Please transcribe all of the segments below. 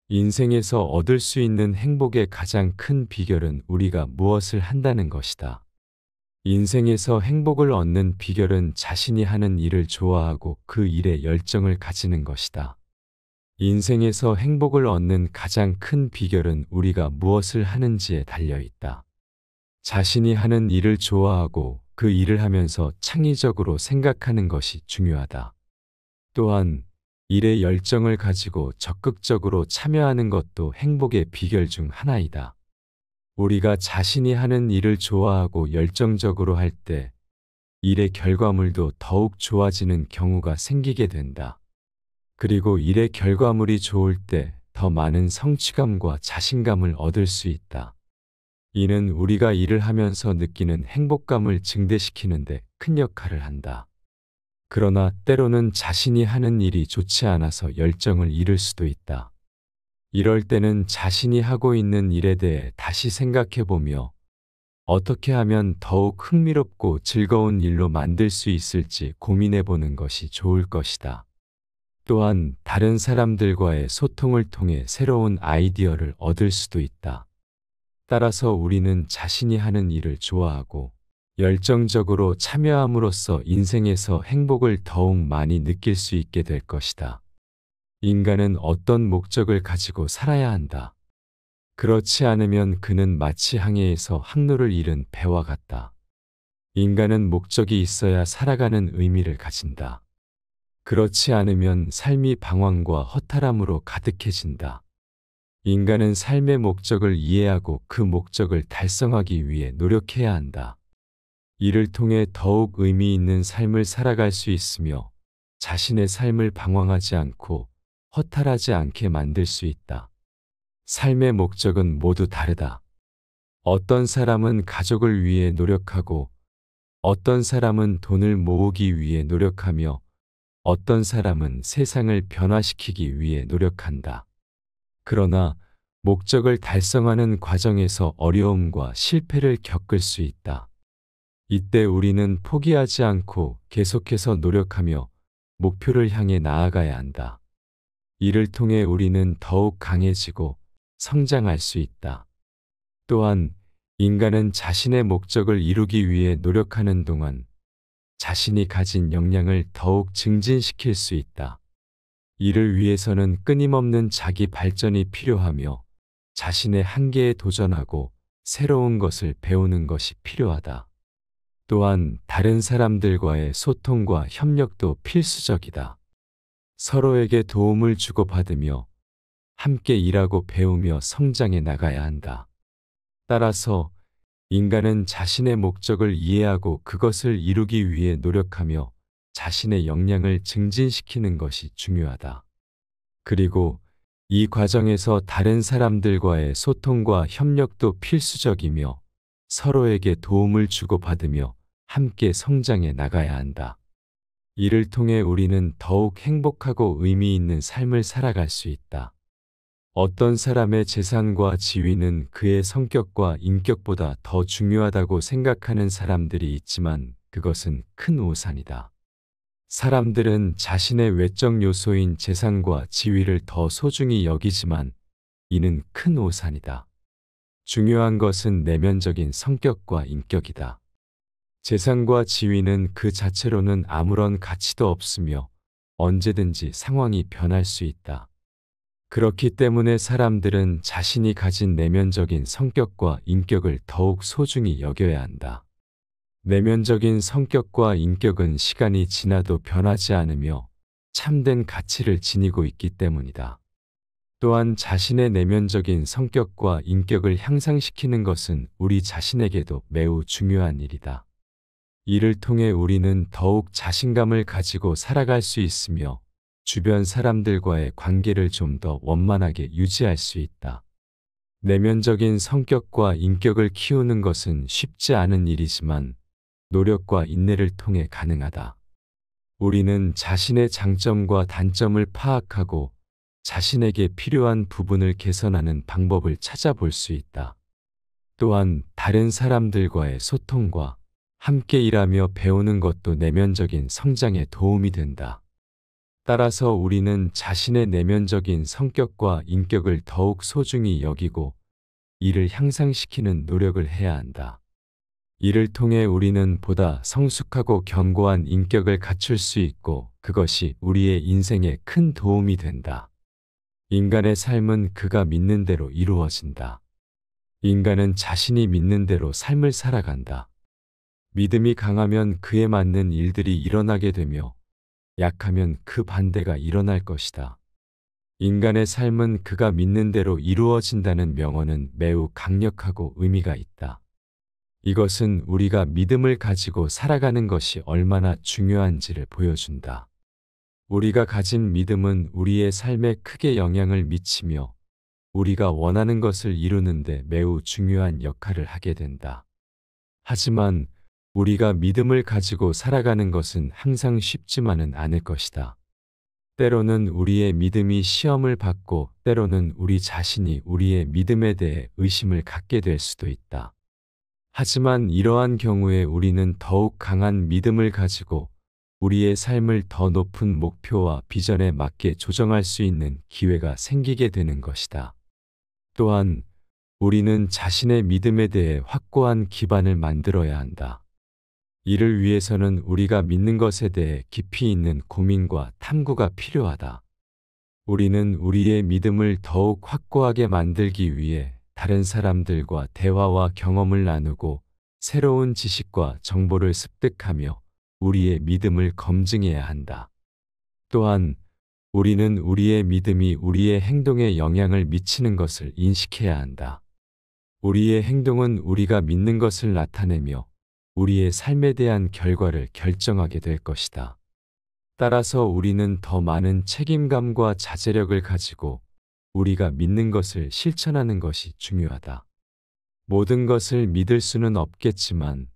인생에서 얻을 수 있는 행복의 가장 큰 비결은 우리가 무엇을 한다는 것이다. 인생에서 행복을 얻는 비결은 자신이 하는 일을 좋아하고 그 일에 열정을 가지는 것이다. 인생에서 행복을 얻는 가장 큰 비결은 우리가 무엇을 하는지에 달려 있다. 자신이 하는 일을 좋아하고 그 일을 하면서 창의적으로 생각하는 것이 중요하다. 또한 일에 열정을 가지고 적극적으로 참여하는 것도 행복의 비결 중 하나이다. 우리가 자신이 하는 일을 좋아하고 열정적으로 할 때 일의 결과물도 더욱 좋아지는 경우가 생기게 된다. 그리고 일의 결과물이 좋을 때 더 많은 성취감과 자신감을 얻을 수 있다. 이는 우리가 일을 하면서 느끼는 행복감을 증대시키는 데 큰 역할을 한다. 그러나 때로는 자신이 하는 일이 좋지 않아서 열정을 잃을 수도 있다. 이럴 때는 자신이 하고 있는 일에 대해 다시 생각해 보며 어떻게 하면 더욱 흥미롭고 즐거운 일로 만들 수 있을지 고민해 보는 것이 좋을 것이다. 또한 다른 사람들과의 소통을 통해 새로운 아이디어를 얻을 수도 있다. 따라서 우리는 자신이 하는 일을 좋아하고 열정적으로 참여함으로써 인생에서 행복을 더욱 많이 느낄 수 있게 될 것이다. 인간은 어떤 목적을 가지고 살아야 한다. 그렇지 않으면 그는 마치 항해에서 항로를 잃은 배와 같다. 인간은 목적이 있어야 살아가는 의미를 가진다. 그렇지 않으면 삶이 방황과 허탈함으로 가득해진다. 인간은 삶의 목적을 이해하고 그 목적을 달성하기 위해 노력해야 한다. 이를 통해 더욱 의미 있는 삶을 살아갈 수 있으며 자신의 삶을 방황하지 않고 허탈하지 않게 만들 수 있다. 삶의 목적은 모두 다르다. 어떤 사람은 가족을 위해 노력하고 어떤 사람은 돈을 모으기 위해 노력하며 어떤 사람은 세상을 변화시키기 위해 노력한다. 그러나 목적을 달성하는 과정에서 어려움과 실패를 겪을 수 있다. 이때 우리는 포기하지 않고 계속해서 노력하며 목표를 향해 나아가야 한다. 이를 통해 우리는 더욱 강해지고 성장할 수 있다. 또한 인간은 자신의 목적을 이루기 위해 노력하는 동안 자신이 가진 역량을 더욱 증진시킬 수 있다. 이를 위해서는 끊임없는 자기 발전이 필요하며 자신의 한계에 도전하고 새로운 것을 배우는 것이 필요하다. 또한 다른 사람들과의 소통과 협력도 필수적이다. 서로에게 도움을 주고받으며 함께 일하고 배우며 성장해 나가야 한다. 따라서 인간은 자신의 목적을 이해하고 그것을 이루기 위해 노력하며 자신의 역량을 증진시키는 것이 중요하다. 그리고 이 과정에서 다른 사람들과의 소통과 협력도 필수적이며 서로에게 도움을 주고받으며 함께 성장해 나가야 한다. 이를 통해 우리는 더욱 행복하고 의미 있는 삶을 살아갈 수 있다. 어떤 사람의 재산과 지위는 그의 성격과 인격보다 더 중요하다고 생각하는 사람들이 있지만 그것은 큰 오산이다. 사람들은 자신의 외적 요소인 재산과 지위를 더 소중히 여기지만 이는 큰 오산이다. 중요한 것은 내면적인 성격과 인격이다. 재산과 지위는 그 자체로는 아무런 가치도 없으며 언제든지 상황이 변할 수 있다. 그렇기 때문에 사람들은 자신이 가진 내면적인 성격과 인격을 더욱 소중히 여겨야 한다. 내면적인 성격과 인격은 시간이 지나도 변하지 않으며 참된 가치를 지니고 있기 때문이다. 또한 자신의 내면적인 성격과 인격을 향상시키는 것은 우리 자신에게도 매우 중요한 일이다. 이를 통해 우리는 더욱 자신감을 가지고 살아갈 수 있으며 주변 사람들과의 관계를 좀 더 원만하게 유지할 수 있다. 내면적인 성격과 인격을 키우는 것은 쉽지 않은 일이지만 노력과 인내를 통해 가능하다. 우리는 자신의 장점과 단점을 파악하고 자신에게 필요한 부분을 개선하는 방법을 찾아볼 수 있다. 또한 다른 사람들과의 소통과 함께 일하며 배우는 것도 내면적인 성장에 도움이 된다. 따라서 우리는 자신의 내면적인 성격과 인격을 더욱 소중히 여기고 이를 향상시키는 노력을 해야 한다. 이를 통해 우리는 보다 성숙하고 견고한 인격을 갖출 수 있고 그것이 우리의 인생에 큰 도움이 된다. 인간의 삶은 그가 믿는 대로 이루어진다. 인간은 자신이 믿는 대로 삶을 살아간다. 믿음이 강하면 그에 맞는 일들이 일어나게 되며 약하면 그 반대가 일어날 것이다. 인간의 삶은 그가 믿는 대로 이루어진다는 명언은 매우 강력하고 의미가 있다. 이것은 우리가 믿음을 가지고 살아가는 것이 얼마나 중요한지를 보여준다. 우리가 가진 믿음은 우리의 삶에 크게 영향을 미치며 우리가 원하는 것을 이루는데 매우 중요한 역할을 하게 된다. 하지만 우리가 믿음을 가지고 살아가는 것은 항상 쉽지만은 않을 것이다. 때로는 우리의 믿음이 시험을 받고 때로는 우리 자신이 우리의 믿음에 대해 의심을 갖게 될 수도 있다. 하지만 이러한 경우에 우리는 더욱 강한 믿음을 가지고 우리의 삶을 더 높은 목표와 비전에 맞게 조정할 수 있는 기회가 생기게 되는 것이다. 또한 우리는 자신의 믿음에 대해 확고한 기반을 만들어야 한다. 이를 위해서는 우리가 믿는 것에 대해 깊이 있는 고민과 탐구가 필요하다. 우리는 우리의 믿음을 더욱 확고하게 만들기 위해 다른 사람들과 대화와 경험을 나누고 새로운 지식과 정보를 습득하며 우리의 믿음을 검증해야 한다. 또한 우리는 우리의 믿음이 우리의 행동에 영향을 미치는 것을 인식해야 한다. 우리의 행동은 우리가 믿는 것을 나타내며 우리의 삶에 대한 결과를 결정하게 될 것이다. 따라서 우리는 더 많은 책임감과 자제력을 가지고 우리가 믿는 것을 실천하는 것이 중요하다. 모든 것을 믿을 수는 없겠지만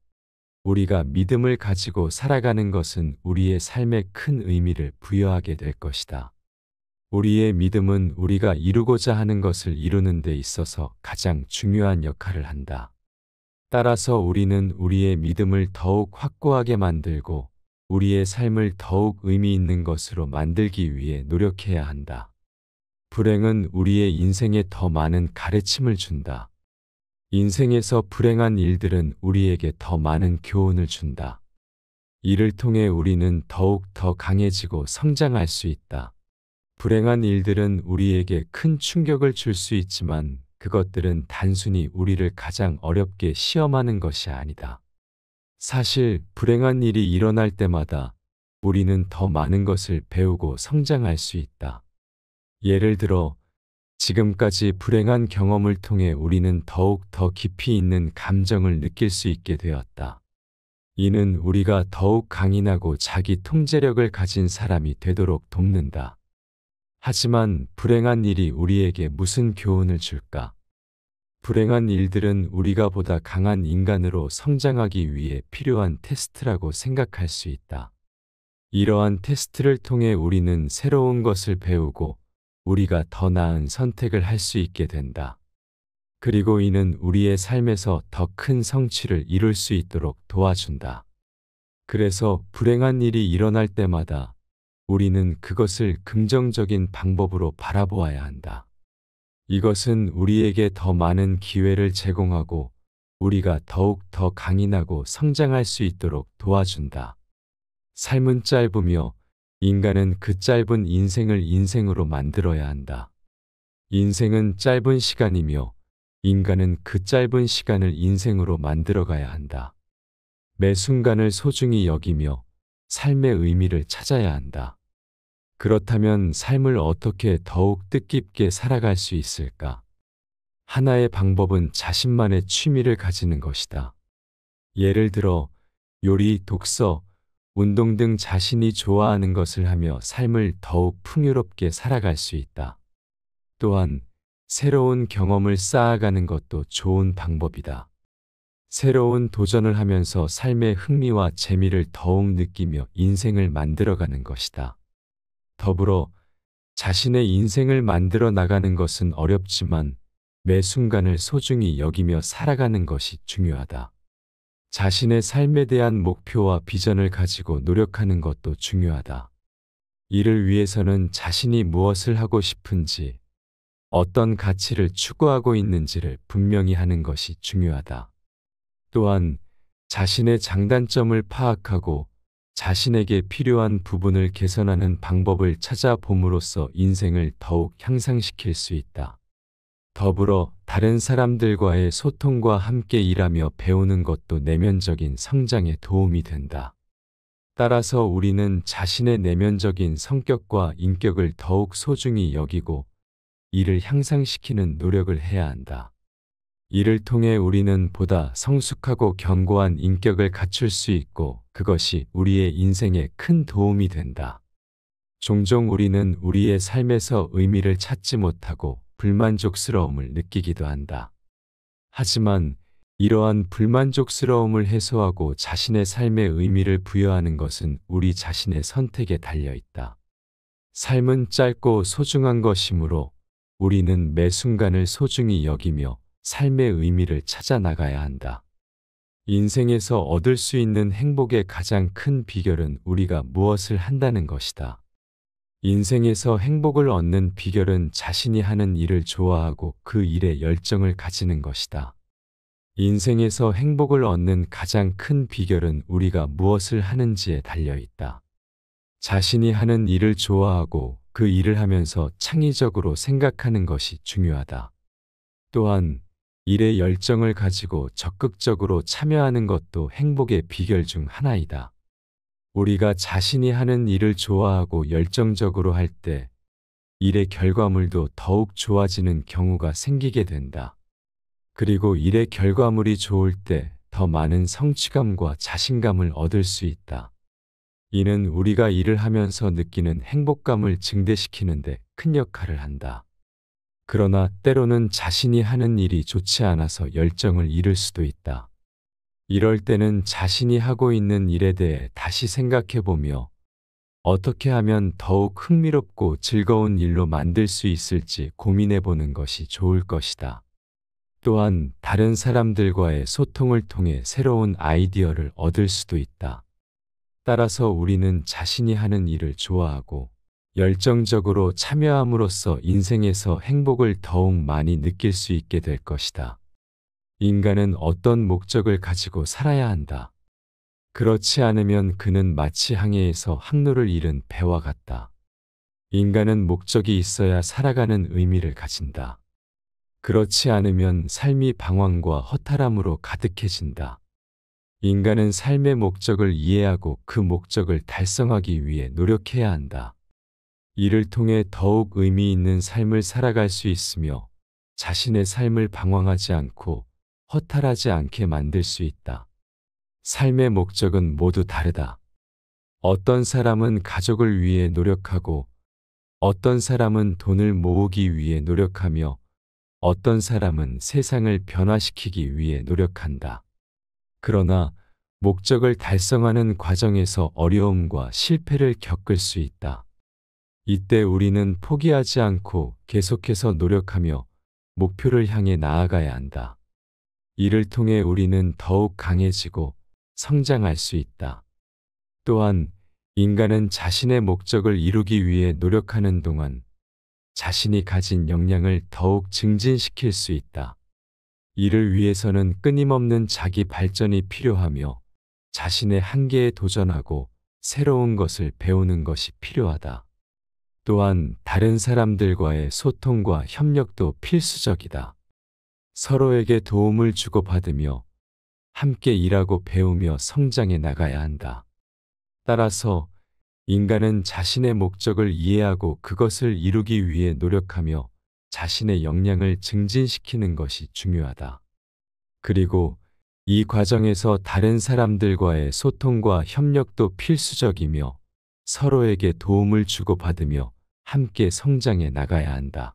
우리가 믿음을 가지고 살아가는 것은 우리의 삶에 큰 의미를 부여하게 될 것이다. 우리의 믿음은 우리가 이루고자 하는 것을 이루는 데 있어서 가장 중요한 역할을 한다. 따라서 우리는 우리의 믿음을 더욱 확고하게 만들고 우리의 삶을 더욱 의미 있는 것으로 만들기 위해 노력해야 한다. 불행은 우리의 인생에 더 많은 가르침을 준다. 인생에서 불행한 일들은 우리에게 더 많은 교훈을 준다. 이를 통해 우리는 더욱 더 강해지고 성장할 수 있다. 불행한 일들은 우리에게 큰 충격을 줄 수 있지만 그것들은 단순히 우리를 가장 어렵게 시험하는 것이 아니다. 사실 불행한 일이 일어날 때마다 우리는 더 많은 것을 배우고 성장할 수 있다. 예를 들어 지금까지 불행한 경험을 통해 우리는 더욱 더 깊이 있는 감정을 느낄 수 있게 되었다. 이는 우리가 더욱 강인하고 자기 통제력을 가진 사람이 되도록 돕는다. 하지만 불행한 일이 우리에게 무슨 교훈을 줄까? 불행한 일들은 우리가 보다 강한 인간으로 성장하기 위해 필요한 테스트라고 생각할 수 있다. 이러한 테스트를 통해 우리는 새로운 것을 배우고 우리가 더 나은 선택을 할 수 있게 된다. 그리고 이는 우리의 삶에서 더 큰 성취를 이룰 수 있도록 도와준다. 그래서 불행한 일이 일어날 때마다 우리는 그것을 긍정적인 방법으로 바라보아야 한다. 이것은 우리에게 더 많은 기회를 제공하고 우리가 더욱 더 강인하고 성장할 수 있도록 도와준다. 삶은 짧으며 인간은 그 짧은 인생을 인생으로 만들어야 한다. 인생은 짧은 시간이며 인간은 그 짧은 시간을 인생으로 만들어가야 한다. 매 순간을 소중히 여기며 삶의 의미를 찾아야 한다. 그렇다면 삶을 어떻게 더욱 뜻깊게 살아갈 수 있을까? 하나의 방법은 자신만의 취미를 가지는 것이다. 예를 들어 요리, 독서, 운동 등 자신이 좋아하는 것을 하며 삶을 더욱 풍요롭게 살아갈 수 있다. 또한 새로운 경험을 쌓아가는 것도 좋은 방법이다. 새로운 도전을 하면서 삶의 흥미와 재미를 더욱 느끼며 인생을 만들어가는 것이다. 더불어 자신의 인생을 만들어 나가는 것은 어렵지만 매 순간을 소중히 여기며 살아가는 것이 중요하다. 자신의 삶에 대한 목표와 비전을 가지고 노력하는 것도 중요하다. 이를 위해서는 자신이 무엇을 하고 싶은지, 어떤 가치를 추구하고 있는지를 분명히 하는 것이 중요하다. 또한 자신의 장단점을 파악하고 자신에게 필요한 부분을 개선하는 방법을 찾아봄으로써 인생을 더욱 향상시킬 수 있다. 더불어 다른 사람들과의 소통과 함께 일하며 배우는 것도 내면적인 성장에 도움이 된다. 따라서 우리는 자신의 내면적인 성격과 인격을 더욱 소중히 여기고 이를 향상시키는 노력을 해야 한다. 이를 통해 우리는 보다 성숙하고 견고한 인격을 갖출 수 있고 그것이 우리의 인생에 큰 도움이 된다. 종종 우리는 우리의 삶에서 의미를 찾지 못하고 불만족스러움을 느끼기도 한다. 하지만 이러한 불만족스러움을 해소하고 자신의 삶에 의미를 부여하는 것은 우리 자신의 선택에 달려 있다. 삶은 짧고 소중한 것이므로 우리는 매 순간을 소중히 여기며 삶의 의미를 찾아 나가야 한다. 인생에서 얻을 수 있는 행복의 가장 큰 비결은 우리가 무엇을 한다는 것이다. 인생에서 행복을 얻는 비결은 자신이 하는 일을 좋아하고 그 일에 열정을 가지는 것이다. 인생에서 행복을 얻는 가장 큰 비결은 우리가 무엇을 하는지에 달려 있다. 자신이 하는 일을 좋아하고 그 일을 하면서 창의적으로 생각하는 것이 중요하다. 또한 일에 열정을 가지고 적극적으로 참여하는 것도 행복의 비결 중 하나이다. 우리가 자신이 하는 일을 좋아하고 열정적으로 할 때 일의 결과물도 더욱 좋아지는 경우가 생기게 된다. 그리고 일의 결과물이 좋을 때 더 많은 성취감과 자신감을 얻을 수 있다. 이는 우리가 일을 하면서 느끼는 행복감을 증대시키는 데 큰 역할을 한다. 그러나 때로는 자신이 하는 일이 좋지 않아서 열정을 잃을 수도 있다. 이럴 때는 자신이 하고 있는 일에 대해 다시 생각해보며 어떻게 하면 더욱 흥미롭고 즐거운 일로 만들 수 있을지 고민해보는 것이 좋을 것이다. 또한 다른 사람들과의 소통을 통해 새로운 아이디어를 얻을 수도 있다. 따라서 우리는 자신이 하는 일을 좋아하고 열정적으로 참여함으로써 인생에서 행복을 더욱 많이 느낄 수 있게 될 것이다. 인간은 어떤 목적을 가지고 살아야 한다. 그렇지 않으면 그는 마치 항해에서 항로를 잃은 배와 같다. 인간은 목적이 있어야 살아가는 의미를 가진다. 그렇지 않으면 삶이 방황과 허탈함으로 가득해진다. 인간은 삶의 목적을 이해하고 그 목적을 달성하기 위해 노력해야 한다. 이를 통해 더욱 의미 있는 삶을 살아갈 수 있으며 자신의 삶을 방황하지 않고 허탈하지 않게 만들 수 있다. 삶의 목적은 모두 다르다. 어떤 사람은 가족을 위해 노력하고 어떤 사람은 돈을 모으기 위해 노력하며 어떤 사람은 세상을 변화시키기 위해 노력한다. 그러나 목적을 달성하는 과정에서 어려움과 실패를 겪을 수 있다. 이때 우리는 포기하지 않고 계속해서 노력하며 목표를 향해 나아가야 한다. 이를 통해 우리는 더욱 강해지고 성장할 수 있다. 또한 인간은 자신의 목적을 이루기 위해 노력하는 동안 자신이 가진 역량을 더욱 증진시킬 수 있다. 이를 위해서는 끊임없는 자기 발전이 필요하며 자신의 한계에 도전하고 새로운 것을 배우는 것이 필요하다. 또한 다른 사람들과의 소통과 협력도 필수적이다. 서로에게 도움을 주고받으며 함께 일하고 배우며 성장해 나가야 한다. 따라서 인간은 자신의 목적을 이해하고 그것을 이루기 위해 노력하며 자신의 역량을 증진시키는 것이 중요하다. 그리고 이 과정에서 다른 사람들과의 소통과 협력도 필수적이며 서로에게 도움을 주고받으며 함께 성장해 나가야 한다.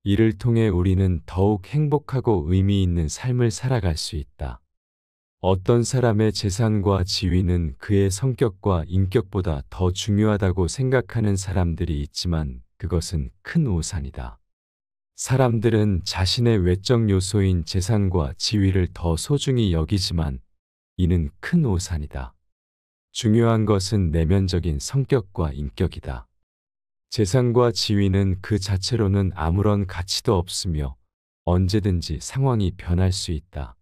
이를 통해 우리는 더욱 행복하고 의미 있는 삶을 살아갈 수 있다. 어떤 사람의 재산과 지위는 그의 성격과 인격보다 더 중요하다고 생각하는 사람들이 있지만 그것은 큰 오산이다. 사람들은 자신의 외적 요소인 재산과 지위를 더 소중히 여기지만 이는 큰 오산이다. 중요한 것은 내면적인 성격과 인격이다. 재산과 지위는 그 자체로는 아무런 가치도 없으며 언제든지 상황이 변할 수 있다.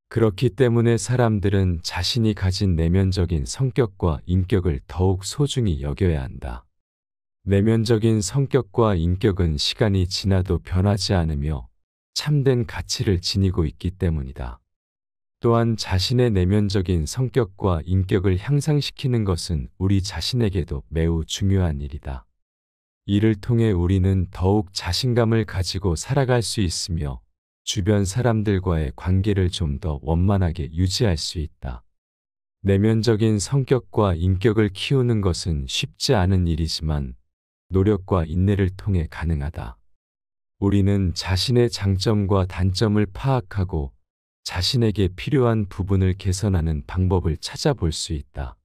그렇기 때문에 사람들은 자신이 가진 내면적인 성격과 인격을 더욱 소중히 여겨야 한다. 내면적인 성격과 인격은 시간이 지나도 변하지 않으며 참된 가치를 지니고 있기 때문이다. 또한 자신의 내면적인 성격과 인격을 향상시키는 것은 우리 자신에게도 매우 중요한 일이다. 이를 통해 우리는 더욱 자신감을 가지고 살아갈 수 있으며 주변 사람들과의 관계를 좀 더 원만하게 유지할 수 있다. 내면적인 성격과 인격을 키우는 것은 쉽지 않은 일이지만 노력과 인내를 통해 가능하다. 우리는 자신의 장점과 단점을 파악하고 자신에게 필요한 부분을 개선하는 방법을 찾아볼 수 있다.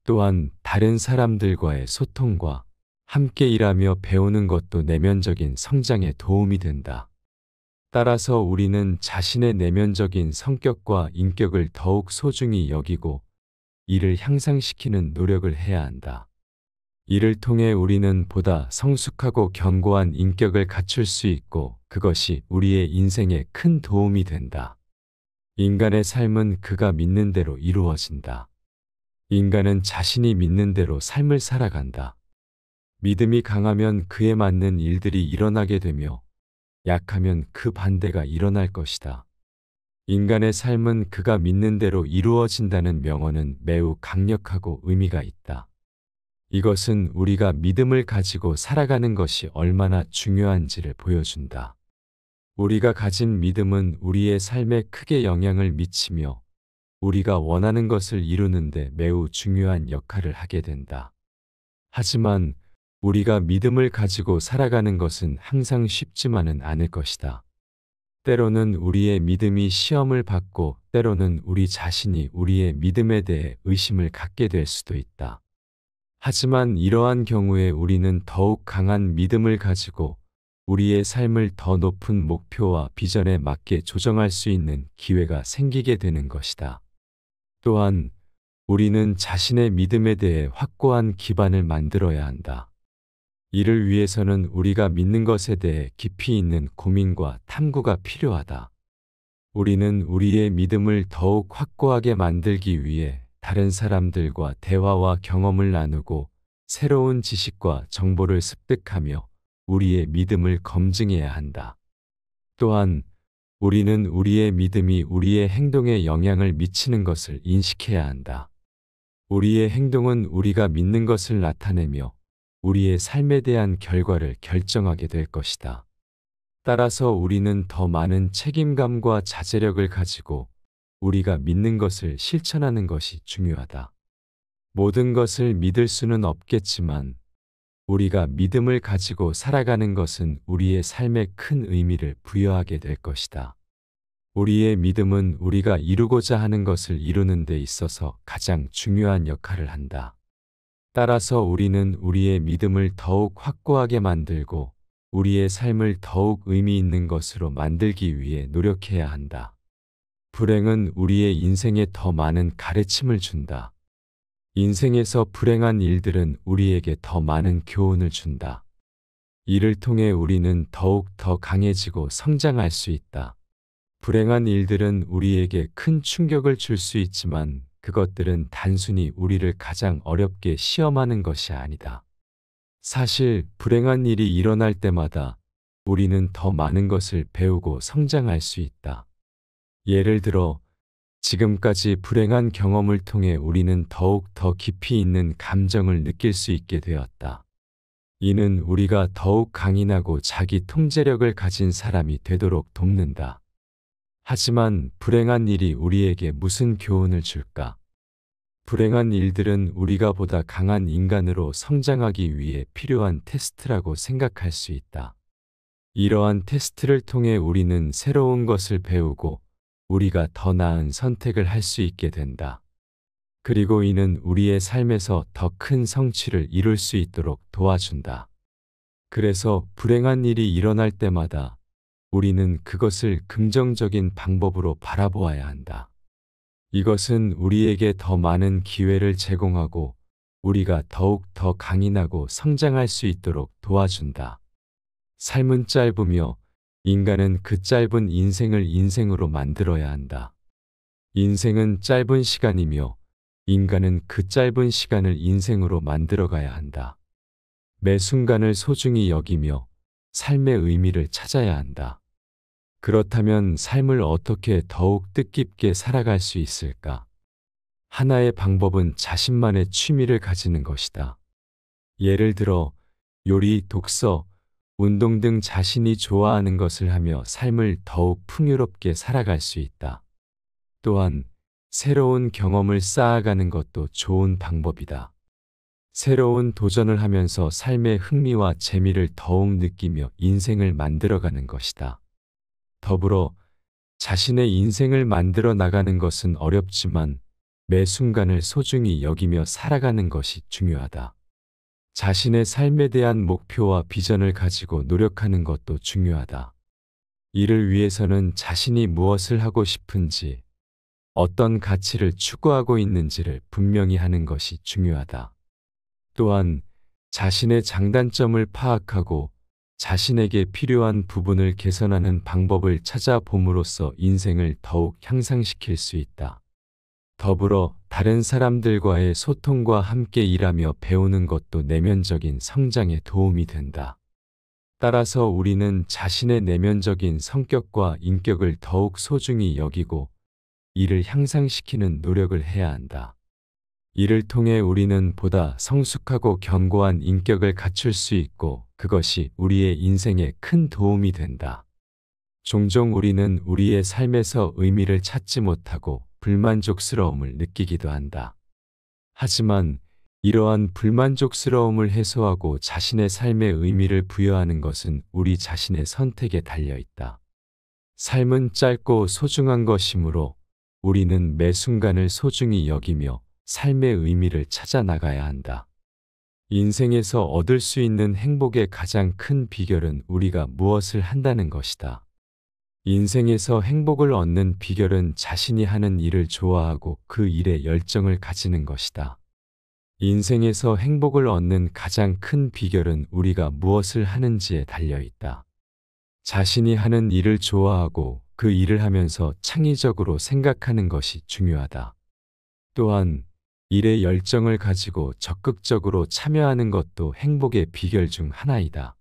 또한 다른 사람들과의 소통과 함께 일하며 배우는 것도 내면적인 성장에 도움이 된다. 따라서 우리는 자신의 내면적인 성격과 인격을 더욱 소중히 여기고 이를 향상시키는 노력을 해야 한다. 이를 통해 우리는 보다 성숙하고 견고한 인격을 갖출 수 있고 그것이 우리의 인생에 큰 도움이 된다. 인간의 삶은 그가 믿는 대로 이루어진다. 인간은 자신이 믿는 대로 삶을 살아간다. 믿음이 강하면 그에 맞는 일들이 일어나게 되며 약하면 그 반대가 일어날 것이다. 인간의 삶은 그가 믿는 대로 이루어진다는 명언은 매우 강력하고 의미가 있다. 이것은 우리가 믿음을 가지고 살아가는 것이 얼마나 중요한지를 보여준다. 우리가 가진 믿음은 우리의 삶에 크게 영향을 미치며 우리가 원하는 것을 이루는 데 매우 중요한 역할을 하게 된다. 하지만 우리가 믿음을 가지고 살아가는 것은 항상 쉽지만은 않을 것이다. 때로는 우리의 믿음이 시험을 받고 때로는 우리 자신이 우리의 믿음에 대해 의심을 갖게 될 수도 있다. 하지만 이러한 경우에 우리는 더욱 강한 믿음을 가지고 우리의 삶을 더 높은 목표와 비전에 맞게 조정할 수 있는 기회가 생기게 되는 것이다. 또한 우리는 자신의 믿음에 대해 확고한 기반을 만들어야 한다. 이를 위해서는 우리가 믿는 것에 대해 깊이 있는 고민과 탐구가 필요하다. 우리는 우리의 믿음을 더욱 확고하게 만들기 위해 다른 사람들과 대화와 경험을 나누고 새로운 지식과 정보를 습득하며 우리의 믿음을 검증해야 한다. 또한 우리는 우리의 믿음이 우리의 행동에 영향을 미치는 것을 인식해야 한다. 우리의 행동은 우리가 믿는 것을 나타내며 우리의 삶에 대한 결과를 결정하게 될 것이다. 따라서 우리는 더 많은 책임감과 자제력을 가지고 우리가 믿는 것을 실천하는 것이 중요하다. 모든 것을 믿을 수는 없겠지만 우리가 믿음을 가지고 살아가는 것은 우리의 삶에 큰 의미를 부여하게 될 것이다. 우리의 믿음은 우리가 이루고자 하는 것을 이루는 데 있어서 가장 중요한 역할을 한다. 따라서 우리는 우리의 믿음을 더욱 확고하게 만들고 우리의 삶을 더욱 의미 있는 것으로 만들기 위해 노력해야 한다. 불행은 우리의 인생에 더 많은 가르침을 준다. 인생에서 불행한 일들은 우리에게 더 많은 교훈을 준다. 이를 통해 우리는 더욱 더 강해지고 성장할 수 있다. 불행한 일들은 우리에게 큰 충격을 줄 수 있지만 그것들은 단순히 우리를 가장 어렵게 시험하는 것이 아니다. 사실 불행한 일이 일어날 때마다 우리는 더 많은 것을 배우고 성장할 수 있다. 예를 들어 지금까지 불행한 경험을 통해 우리는 더욱 더 깊이 있는 감정을 느낄 수 있게 되었다. 이는 우리가 더욱 강인하고 자기 통제력을 가진 사람이 되도록 돕는다. 하지만 불행한 일이 우리에게 무슨 교훈을 줄까? 불행한 일들은 우리가 보다 강한 인간으로 성장하기 위해 필요한 테스트라고 생각할 수 있다. 이러한 테스트를 통해 우리는 새로운 것을 배우고 우리가 더 나은 선택을 할 수 있게 된다. 그리고 이는 우리의 삶에서 더 큰 성취를 이룰 수 있도록 도와준다. 그래서 불행한 일이 일어날 때마다 우리는 그것을 긍정적인 방법으로 바라보아야 한다. 이것은 우리에게 더 많은 기회를 제공하고 우리가 더욱 더 강인하고 성장할 수 있도록 도와준다. 삶은 짧으며 인간은 그 짧은 인생을 인생으로 만들어야 한다. 인생은 짧은 시간이며 인간은 그 짧은 시간을 인생으로 만들어가야 한다. 매 순간을 소중히 여기며 삶의 의미를 찾아야 한다. 그렇다면 삶을 어떻게 더욱 뜻깊게 살아갈 수 있을까? 하나의 방법은 자신만의 취미를 가지는 것이다. 예를 들어 요리, 독서, 운동 등 자신이 좋아하는 것을 하며 삶을 더욱 풍요롭게 살아갈 수 있다. 또한 새로운 경험을 쌓아가는 것도 좋은 방법이다. 새로운 도전을 하면서 삶의 흥미와 재미를 더욱 느끼며 인생을 만들어가는 것이다. 더불어 자신의 인생을 만들어 나가는 것은 어렵지만 매 순간을 소중히 여기며 살아가는 것이 중요하다. 자신의 삶에 대한 목표와 비전을 가지고 노력하는 것도 중요하다. 이를 위해서는 자신이 무엇을 하고 싶은지, 어떤 가치를 추구하고 있는지를 분명히 하는 것이 중요하다. 또한 자신의 장단점을 파악하고 자신에게 필요한 부분을 개선하는 방법을 찾아봄으로써 인생을 더욱 향상시킬 수 있다. 더불어 다른 사람들과의 소통과 함께 일하며 배우는 것도 내면적인 성장에 도움이 된다. 따라서 우리는 자신의 내면적인 성격과 인격을 더욱 소중히 여기고 이를 향상시키는 노력을 해야 한다. 이를 통해 우리는 보다 성숙하고 견고한 인격을 갖출 수 있고 그것이 우리의 인생에 큰 도움이 된다. 종종 우리는 우리의 삶에서 의미를 찾지 못하고 불만족스러움을 느끼기도 한다. 하지만 이러한 불만족스러움을 해소하고 자신의 삶에 의미를 부여하는 것은 우리 자신의 선택에 달려 있다. 삶은 짧고 소중한 것이므로 우리는 매 순간을 소중히 여기며 삶의 의미를 찾아 나가야 한다. 인생에서 얻을 수 있는 행복의 가장 큰 비결은 우리가 무엇을 한다는 것이다. 인생에서 행복을 얻는 비결은 자신이 하는 일을 좋아하고 그 일에 열정을 가지는 것이다. 인생에서 행복을 얻는 가장 큰 비결은 우리가 무엇을 하는지에 달려 있다. 자신이 하는 일을 좋아하고 그 일을 하면서 창의적으로 생각하는 것이 중요하다. 또한 일에 열정을 가지고 적극적으로 참여하는 것도 행복의 비결 중 하나이다.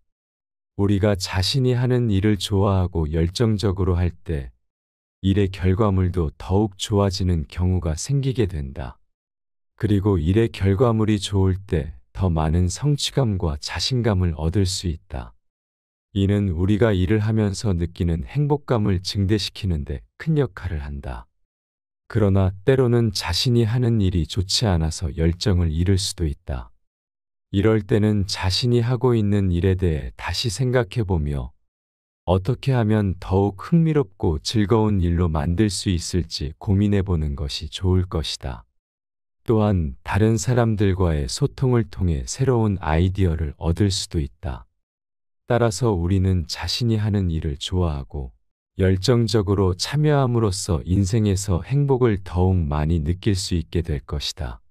우리가 자신이 하는 일을 좋아하고 열정적으로 할 때 일의 결과물도 더욱 좋아지는 경우가 생기게 된다. 그리고 일의 결과물이 좋을 때 더 많은 성취감과 자신감을 얻을 수 있다. 이는 우리가 일을 하면서 느끼는 행복감을 증대시키는 데 큰 역할을 한다. 그러나 때로는 자신이 하는 일이 좋지 않아서 열정을 잃을 수도 있다. 이럴 때는 자신이 하고 있는 일에 대해 다시 생각해보며 어떻게 하면 더욱 흥미롭고 즐거운 일로 만들 수 있을지 고민해보는 것이 좋을 것이다. 또한 다른 사람들과의 소통을 통해 새로운 아이디어를 얻을 수도 있다. 따라서 우리는 자신이 하는 일을 좋아하고 열정적으로 참여함으로써 인생에서 행복을 더욱 많이 느낄 수 있게 될 것이다.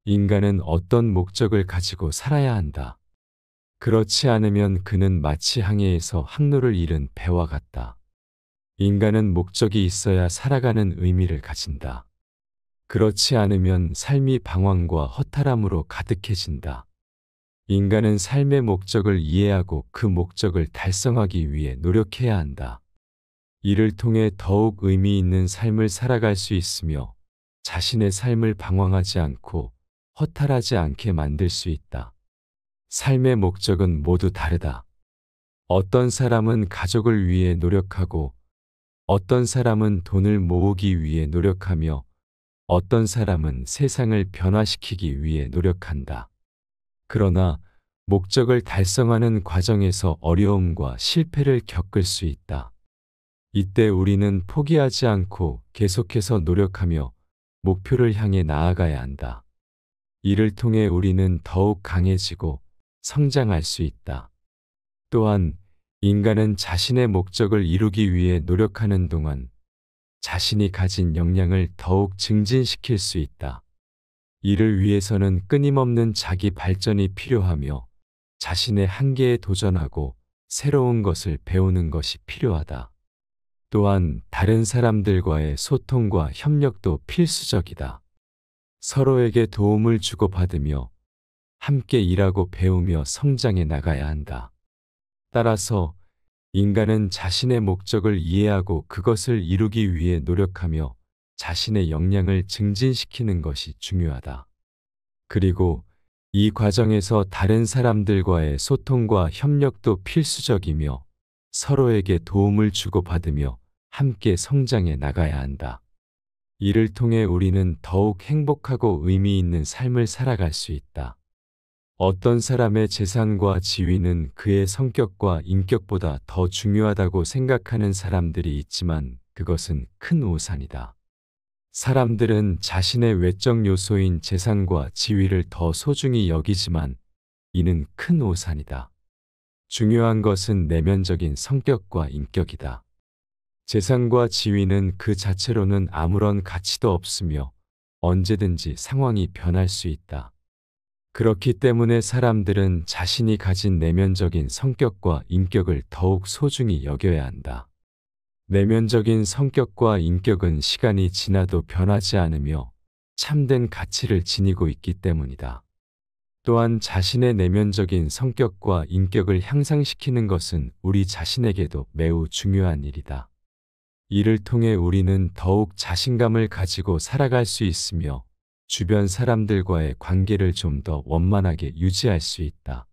인간은 어떤 목적을 가지고 살아야 한다. 그렇지 않으면 그는 마치 항해에서 항로를 잃은 배와 같다. 인간은 목적이 있어야 살아가는 의미를 가진다. 그렇지 않으면 삶이 방황과 허탈함으로 가득해진다. 인간은 삶의 목적을 이해하고 그 목적을 달성하기 위해 노력해야 한다. 이를 통해 더욱 의미 있는 삶을 살아갈 수 있으며 자신의 삶을 방황하지 않고 허탈하지 않게 만들 수 있다. 삶의 목적은 모두 다르다. 어떤 사람은 가족을 위해 노력하고 어떤 사람은 돈을 모으기 위해 노력하며 어떤 사람은 세상을 변화시키기 위해 노력한다. 그러나 목적을 달성하는 과정에서 어려움과 실패를 겪을 수 있다. 이때 우리는 포기하지 않고 계속해서 노력하며 목표를 향해 나아가야 한다. 이를 통해 우리는 더욱 강해지고 성장할 수 있다. 또한 인간은 자신의 목적을 이루기 위해 노력하는 동안 자신이 가진 역량을 더욱 증진시킬 수 있다. 이를 위해서는 끊임없는 자기 발전이 필요하며 자신의 한계에 도전하고 새로운 것을 배우는 것이 필요하다. 또한 다른 사람들과의 소통과 협력도 필수적이다. 서로에게 도움을 주고받으며 함께 일하고 배우며 성장해 나가야 한다. 따라서 인간은 자신의 목적을 이해하고 그것을 이루기 위해 노력하며 자신의 역량을 증진시키는 것이 중요하다. 그리고 이 과정에서 다른 사람들과의 소통과 협력도 필수적이며 서로에게 도움을 주고받으며 함께 성장해 나가야 한다. 이를 통해 우리는 더욱 행복하고 의미 있는 삶을 살아갈 수 있다. 어떤 사람의 재산과 지위는 그의 성격과 인격보다 더 중요하다고 생각하는 사람들이 있지만 그것은 큰 오산이다. 사람들은 자신의 외적 요소인 재산과 지위를 더 소중히 여기지만 이는 큰 오산이다. 중요한 것은 내면적인 성격과 인격이다. 재산과 지위는 그 자체로는 아무런 가치도 없으며 언제든지 상황이 변할 수 있다. 그렇기 때문에 사람들은 자신이 가진 내면적인 성격과 인격을 더욱 소중히 여겨야 한다. 내면적인 성격과 인격은 시간이 지나도 변하지 않으며 참된 가치를 지니고 있기 때문이다. 또한 자신의 내면적인 성격과 인격을 향상시키는 것은 우리 자신에게도 매우 중요한 일이다. 이를 통해 우리는 더욱 자신감을 가지고 살아갈 수 있으며 주변 사람들과의 관계를 좀 더 원만하게 유지할 수 있다.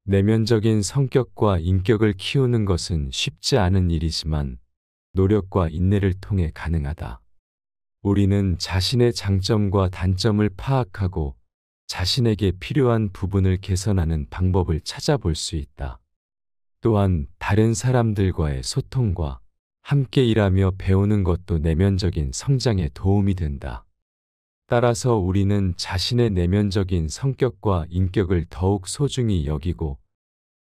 내면적인 성격과 인격을 키우는 것은 쉽지 않은 일이지만 노력과 인내를 통해 가능하다. 우리는 자신의 장점과 단점을 파악하고 자신에게 필요한 부분을 개선하는 방법을 찾아볼 수 있다. 또한 다른 사람들과의 소통과 함께 일하며 배우는 것도 내면적인 성장에 도움이 된다. 따라서 우리는 자신의 내면적인 성격과 인격을 더욱 소중히 여기고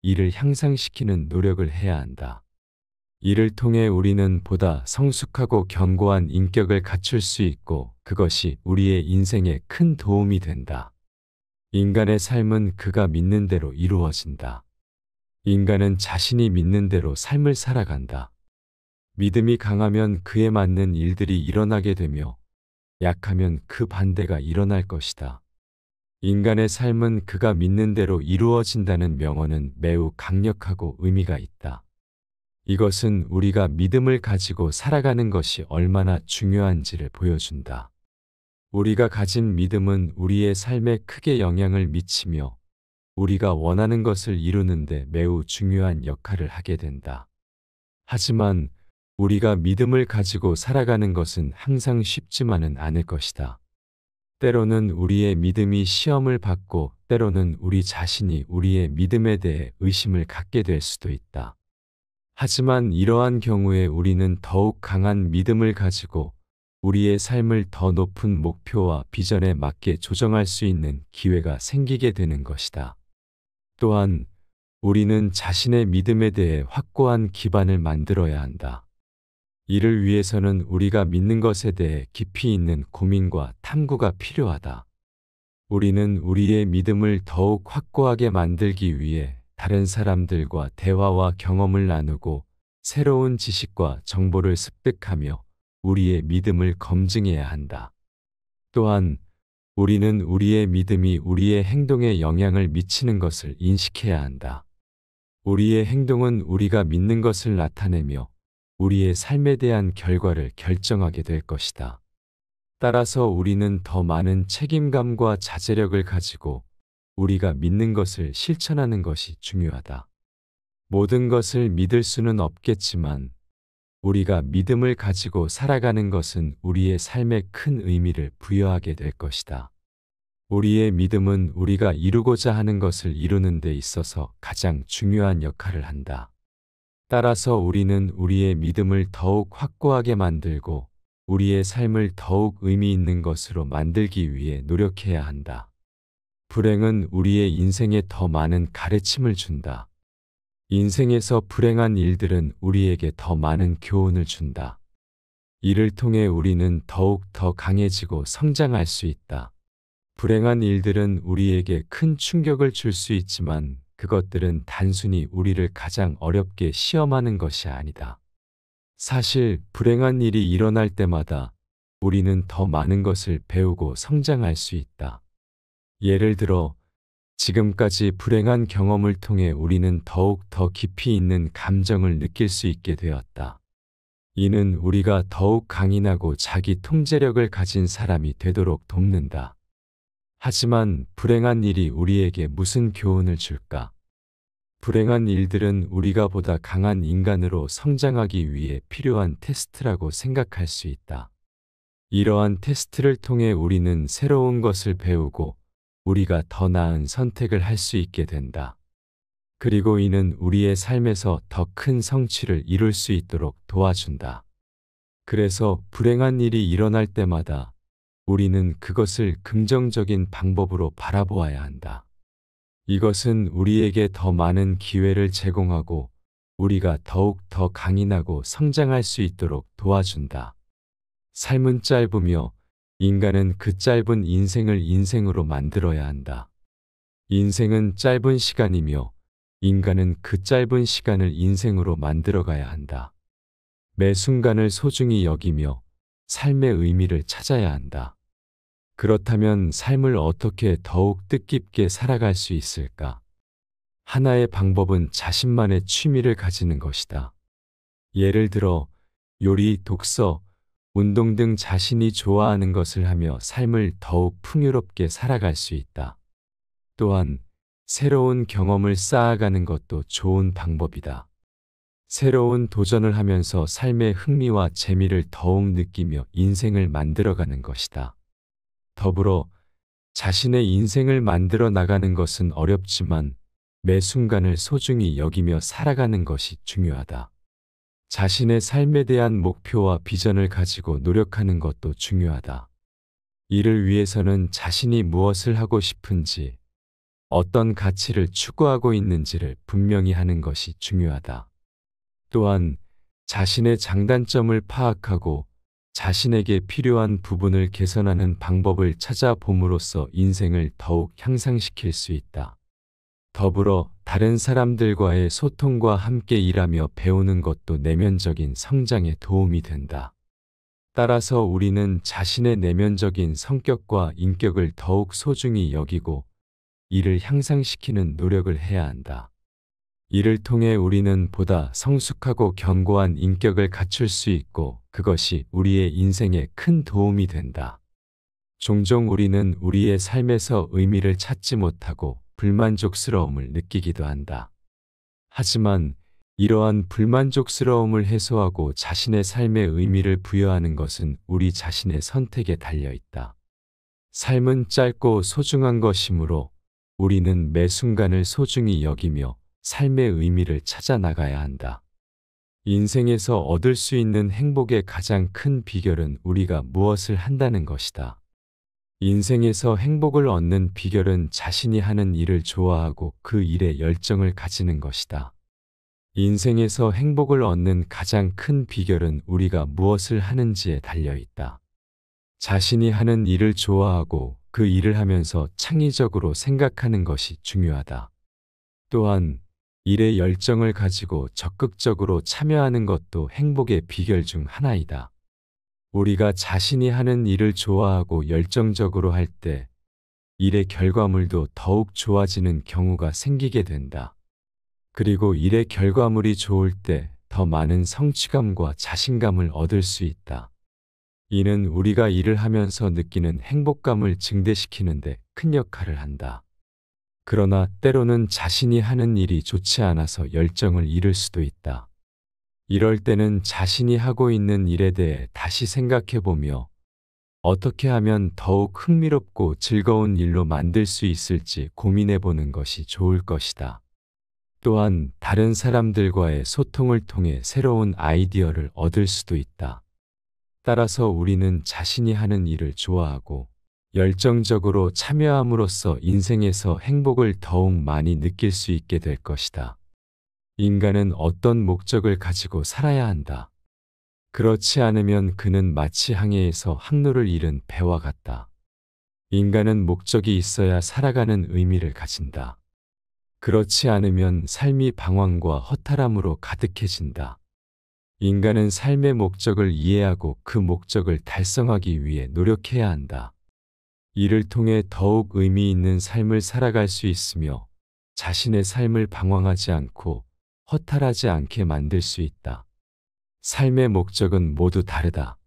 이를 향상시키는 노력을 해야 한다. 이를 통해 우리는 보다 성숙하고 견고한 인격을 갖출 수 있고 그것이 우리의 인생에 큰 도움이 된다. 인간의 삶은 그가 믿는 대로 이루어진다. 인간은 자신이 믿는 대로 삶을 살아간다. 믿음이 강하면 그에 맞는 일들이 일어나게 되며 약하면 그 반대가 일어날 것이다. 인간의 삶은 그가 믿는 대로 이루어진다는 명언은 매우 강력하고 의미가 있다. 이것은 우리가 믿음을 가지고 살아가는 것이 얼마나 중요한지를 보여준다. 우리가 가진 믿음은 우리의 삶에 크게 영향을 미치며 우리가 원하는 것을 이루는데 매우 중요한 역할을 하게 된다. 하지만 우리가 믿음을 가지고 살아가는 것은 항상 쉽지만은 않을 것이다. 때로는 우리의 믿음이 시험을 받고 때로는 우리 자신이 우리의 믿음에 대해 의심을 갖게 될 수도 있다. 하지만 이러한 경우에 우리는 더욱 강한 믿음을 가지고 우리의 삶을 더 높은 목표와 비전에 맞게 조정할 수 있는 기회가 생기게 되는 것이다. 또한 우리는 자신의 믿음에 대해 확고한 기반을 만들어야 한다. 이를 위해서는 우리가 믿는 것에 대해 깊이 있는 고민과 탐구가 필요하다. 우리는 우리의 믿음을 더욱 확고하게 만들기 위해 다른 사람들과 대화와 경험을 나누고 새로운 지식과 정보를 습득하며 우리의 믿음을 검증해야 한다. 또한 우리는 우리의 믿음이 우리의 행동에 영향을 미치는 것을 인식해야 한다. 우리의 행동은 우리가 믿는 것을 나타내며 우리의 삶에 대한 결과를 결정하게 될 것이다. 따라서 우리는 더 많은 책임감과 자제력을 가지고 우리가 믿는 것을 실천하는 것이 중요하다. 모든 것을 믿을 수는 없겠지만 우리가 믿음을 가지고 살아가는 것은 우리의 삶에 큰 의미를 부여하게 될 것이다. 우리의 믿음은 우리가 이루고자 하는 것을 이루는 데 있어서 가장 중요한 역할을 한다. 따라서 우리는 우리의 믿음을 더욱 확고하게 만들고 우리의 삶을 더욱 의미 있는 것으로 만들기 위해 노력해야 한다. 불행은 우리의 인생에 더 많은 가르침을 준다. 인생에서 불행한 일들은 우리에게 더 많은 교훈을 준다. 이를 통해 우리는 더욱 더 강해지고 성장할 수 있다. 불행한 일들은 우리에게 큰 충격을 줄 수 있지만 그것들은 단순히 우리를 가장 어렵게 시험하는 것이 아니다. 사실 불행한 일이 일어날 때마다 우리는 더 많은 것을 배우고 성장할 수 있다. 예를 들어 지금까지 불행한 경험을 통해 우리는 더욱 더 깊이 있는 감정을 느낄 수 있게 되었다. 이는 우리가 더욱 강인하고 자기 통제력을 가진 사람이 되도록 돕는다. 하지만 불행한 일이 우리에게 무슨 교훈을 줄까? 불행한 일들은 우리가 보다 강한 인간으로 성장하기 위해 필요한 테스트라고 생각할 수 있다. 이러한 테스트를 통해 우리는 새로운 것을 배우고 우리가 더 나은 선택을 할 수 있게 된다. 그리고 이는 우리의 삶에서 더 큰 성취를 이룰 수 있도록 도와준다. 그래서 불행한 일이 일어날 때마다 우리는 그것을 긍정적인 방법으로 바라보아야 한다. 이것은 우리에게 더 많은 기회를 제공하고 우리가 더욱 더 강인하고 성장할 수 있도록 도와준다. 삶은 짧으며 인간은 그 짧은 인생을 인생으로 만들어야 한다. 인생은 짧은 시간이며 인간은 그 짧은 시간을 인생으로 만들어가야 한다. 매 순간을 소중히 여기며 삶의 의미를 찾아야 한다. 그렇다면 삶을 어떻게 더욱 뜻깊게 살아갈 수 있을까? 하나의 방법은 자신만의 취미를 가지는 것이다. 예를 들어 요리, 독서, 운동 등 자신이 좋아하는 것을 하며 삶을 더욱 풍요롭게 살아갈 수 있다. 또한 새로운 경험을 쌓아가는 것도 좋은 방법이다. 새로운 도전을 하면서 삶의 흥미와 재미를 더욱 느끼며 인생을 만들어가는 것이다. 더불어 자신의 인생을 만들어 나가는 것은 어렵지만 매 순간을 소중히 여기며 살아가는 것이 중요하다. 자신의 삶에 대한 목표와 비전을 가지고 노력하는 것도 중요하다. 이를 위해서는 자신이 무엇을 하고 싶은지, 어떤 가치를 추구하고 있는지를 분명히 하는 것이 중요하다. 또한 자신의 장단점을 파악하고 자신에게 필요한 부분을 개선하는 방법을 찾아봄으로써 인생을 더욱 향상시킬 수 있다. 더불어 다른 사람들과의 소통과 함께 일하며 배우는 것도 내면적인 성장에 도움이 된다. 따라서 우리는 자신의 내면적인 성격과 인격을 더욱 소중히 여기고 이를 향상시키는 노력을 해야 한다. 이를 통해 우리는 보다 성숙하고 견고한 인격을 갖출 수 있고 그것이 우리의 인생에 큰 도움이 된다. 종종 우리는 우리의 삶에서 의미를 찾지 못하고 불만족스러움을 느끼기도 한다. 하지만 이러한 불만족스러움을 해소하고 자신의 삶에 의미를 부여하는 것은 우리 자신의 선택에 달려 있다. 삶은 짧고 소중한 것이므로 우리는 매 순간을 소중히 여기며 삶의 의미를 찾아 나가야 한다. 인생에서 얻을 수 있는 행복의 가장 큰 비결은 우리가 무엇을 한다는 것이다. 인생에서 행복을 얻는 비결은 자신이 하는 일을 좋아하고 그 일에 열정을 가지는 것이다. 인생에서 행복을 얻는 가장 큰 비결은 우리가 무엇을 하는지에 달려 있다. 자신이 하는 일을 좋아하고 그 일을 하면서 창의적으로 생각하는 것이 중요하다. 또한 일에 열정을 가지고 적극적으로 참여하는 것도 행복의 비결 중 하나이다. 우리가 자신이 하는 일을 좋아하고 열정적으로 할 때 일의 결과물도 더욱 좋아지는 경우가 생기게 된다. 그리고 일의 결과물이 좋을 때 더 많은 성취감과 자신감을 얻을 수 있다. 이는 우리가 일을 하면서 느끼는 행복감을 증대시키는 데 큰 역할을 한다. 그러나 때로는 자신이 하는 일이 좋지 않아서 열정을 잃을 수도 있다. 이럴 때는 자신이 하고 있는 일에 대해 다시 생각해보며 어떻게 하면 더욱 흥미롭고 즐거운 일로 만들 수 있을지 고민해보는 것이 좋을 것이다. 또한 다른 사람들과의 소통을 통해 새로운 아이디어를 얻을 수도 있다. 따라서 우리는 자신이 하는 일을 좋아하고 열정적으로 참여함으로써 인생에서 행복을 더욱 많이 느낄 수 있게 될 것이다. 인간은 어떤 목적을 가지고 살아야 한다. 그렇지 않으면 그는 마치 항해에서 항로를 잃은 배와 같다. 인간은 목적이 있어야 살아가는 의미를 가진다. 그렇지 않으면 삶이 방황과 허탈함으로 가득해진다. 인간은 삶의 목적을 이해하고 그 목적을 달성하기 위해 노력해야 한다. 이를 통해 더욱 의미 있는 삶을 살아갈 수 있으며 자신의 삶을 방황하지 않고 허탈하지 않게 만들 수 있다. 삶의 목적은 모두 다르다.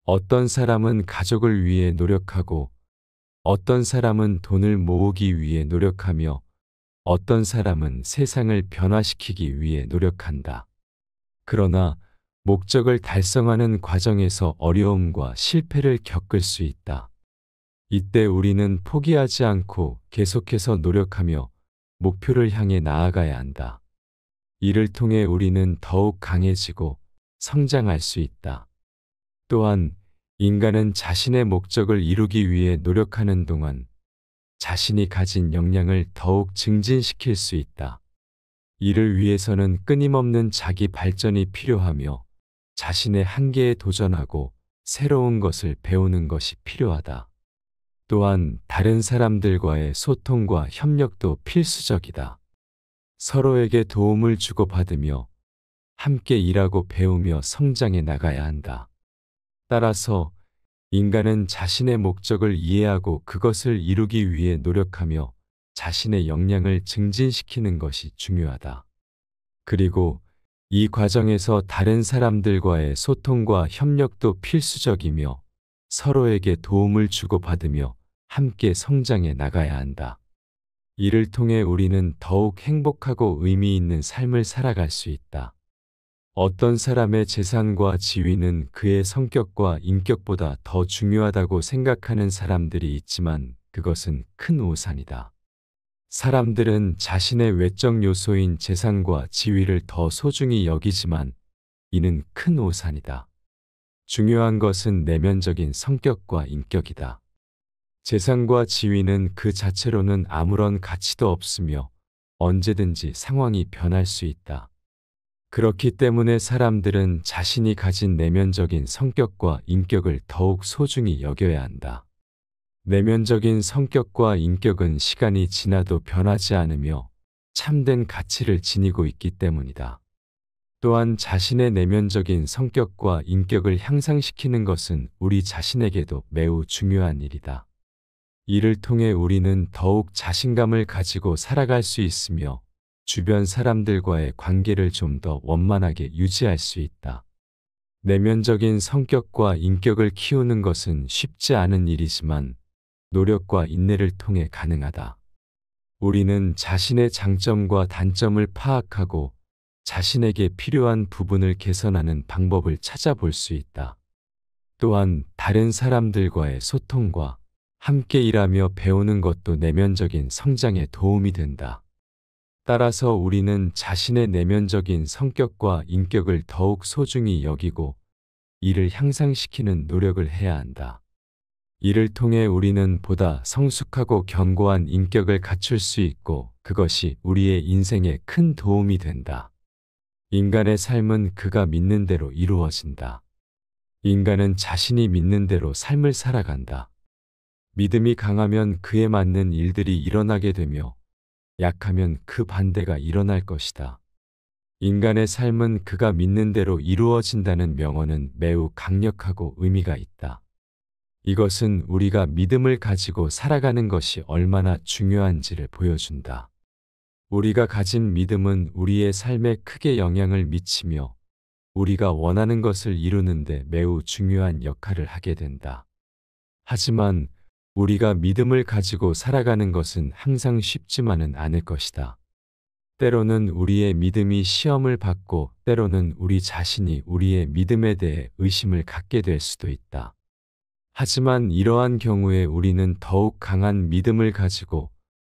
어떤 사람은 가족을 위해 노력하고 어떤 사람은 돈을 모으기 위해 노력하며 어떤 사람은 세상을 변화시키기 위해 노력한다. 그러나 목적을 달성하는 과정에서 어려움과 실패를 겪을 수 있다. 이때 우리는 포기하지 않고 계속해서 노력하며 목표를 향해 나아가야 한다. 이를 통해 우리는 더욱 강해지고 성장할 수 있다. 또한 인간은 자신의 목적을 이루기 위해 노력하는 동안 자신이 가진 역량을 더욱 증진시킬 수 있다. 이를 위해서는 끊임없는 자기 발전이 필요하며 자신의 한계에 도전하고 새로운 것을 배우는 것이 필요하다. 또한 다른 사람들과의 소통과 협력도 필수적이다. 서로에게 도움을 주고받으며 함께 일하고 배우며 성장해 나가야 한다. 따라서 인간은 자신의 목적을 이해하고 그것을 이루기 위해 노력하며 자신의 역량을 증진시키는 것이 중요하다. 그리고 이 과정에서 다른 사람들과의 소통과 협력도 필수적이며 서로에게 도움을 주고받으며 함께 성장해 나가야 한다. 이를 통해 우리는 더욱 행복하고 의미 있는 삶을 살아갈 수 있다. 어떤 사람의 재산과 지위는 그의 성격과 인격보다 더 중요하다고 생각하는 사람들이 있지만 그것은 큰 오산이다. 사람들은 자신의 외적 요소인 재산과 지위를 더 소중히 여기지만 이는 큰 오산이다. 중요한 것은 내면적인 성격과 인격이다. 재산과 지위는 그 자체로는 아무런 가치도 없으며 언제든지 상황이 변할 수 있다. 그렇기 때문에 사람들은 자신이 가진 내면적인 성격과 인격을 더욱 소중히 여겨야 한다. 내면적인 성격과 인격은 시간이 지나도 변하지 않으며 참된 가치를 지니고 있기 때문이다. 또한 자신의 내면적인 성격과 인격을 향상시키는 것은 우리 자신에게도 매우 중요한 일이다. 이를 통해 우리는 더욱 자신감을 가지고 살아갈 수 있으며 주변 사람들과의 관계를 좀 더 원만하게 유지할 수 있다. 내면적인 성격과 인격을 키우는 것은 쉽지 않은 일이지만 노력과 인내를 통해 가능하다. 우리는 자신의 장점과 단점을 파악하고 자신에게 필요한 부분을 개선하는 방법을 찾아볼 수 있다. 또한 다른 사람들과의 소통과 함께 일하며 배우는 것도 내면적인 성장에 도움이 된다. 따라서 우리는 자신의 내면적인 성격과 인격을 더욱 소중히 여기고 이를 향상시키는 노력을 해야 한다. 이를 통해 우리는 보다 성숙하고 견고한 인격을 갖출 수 있고 그것이 우리의 인생에 큰 도움이 된다. 인간의 삶은 그가 믿는 대로 이루어진다. 인간은 자신이 믿는 대로 삶을 살아간다. 믿음이 강하면 그에 맞는 일들이 일어나게 되며 약하면 그 반대가 일어날 것이다. 인간의 삶은 그가 믿는 대로 이루어진다는 명언은 매우 강력하고 의미가 있다. 이것은 우리가 믿음을 가지고 살아가는 것이 얼마나 중요한지를 보여준다. 우리가 가진 믿음은 우리의 삶에 크게 영향을 미치며 우리가 원하는 것을 이루는데 매우 중요한 역할을 하게 된다. 하지만 우리가 믿음을 가지고 살아가는 것은 항상 쉽지만은 않을 것이다. 때로는 우리의 믿음이 시험을 받고 때로는 우리 자신이 우리의 믿음에 대해 의심을 갖게 될 수도 있다. 하지만 이러한 경우에 우리는 더욱 강한 믿음을 가지고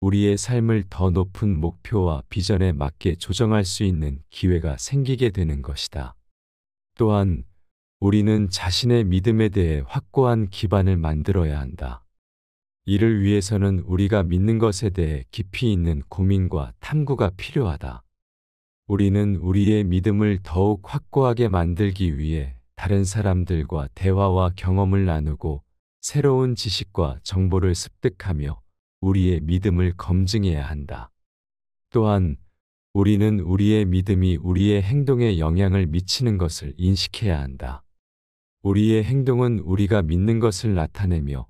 우리의 삶을 더 높은 목표와 비전에 맞게 조정할 수 있는 기회가 생기게 되는 것이다. 또한 우리는 자신의 믿음에 대해 확고한 기반을 만들어야 한다. 이를 위해서는 우리가 믿는 것에 대해 깊이 있는 고민과 탐구가 필요하다. 우리는 우리의 믿음을 더욱 확고하게 만들기 위해 다른 사람들과 대화와 경험을 나누고 새로운 지식과 정보를 습득하며 우리의 믿음을 검증해야 한다. 또한 우리는 우리의 믿음이 우리의 행동에 영향을 미치는 것을 인식해야 한다. 우리의 행동은 우리가 믿는 것을 나타내며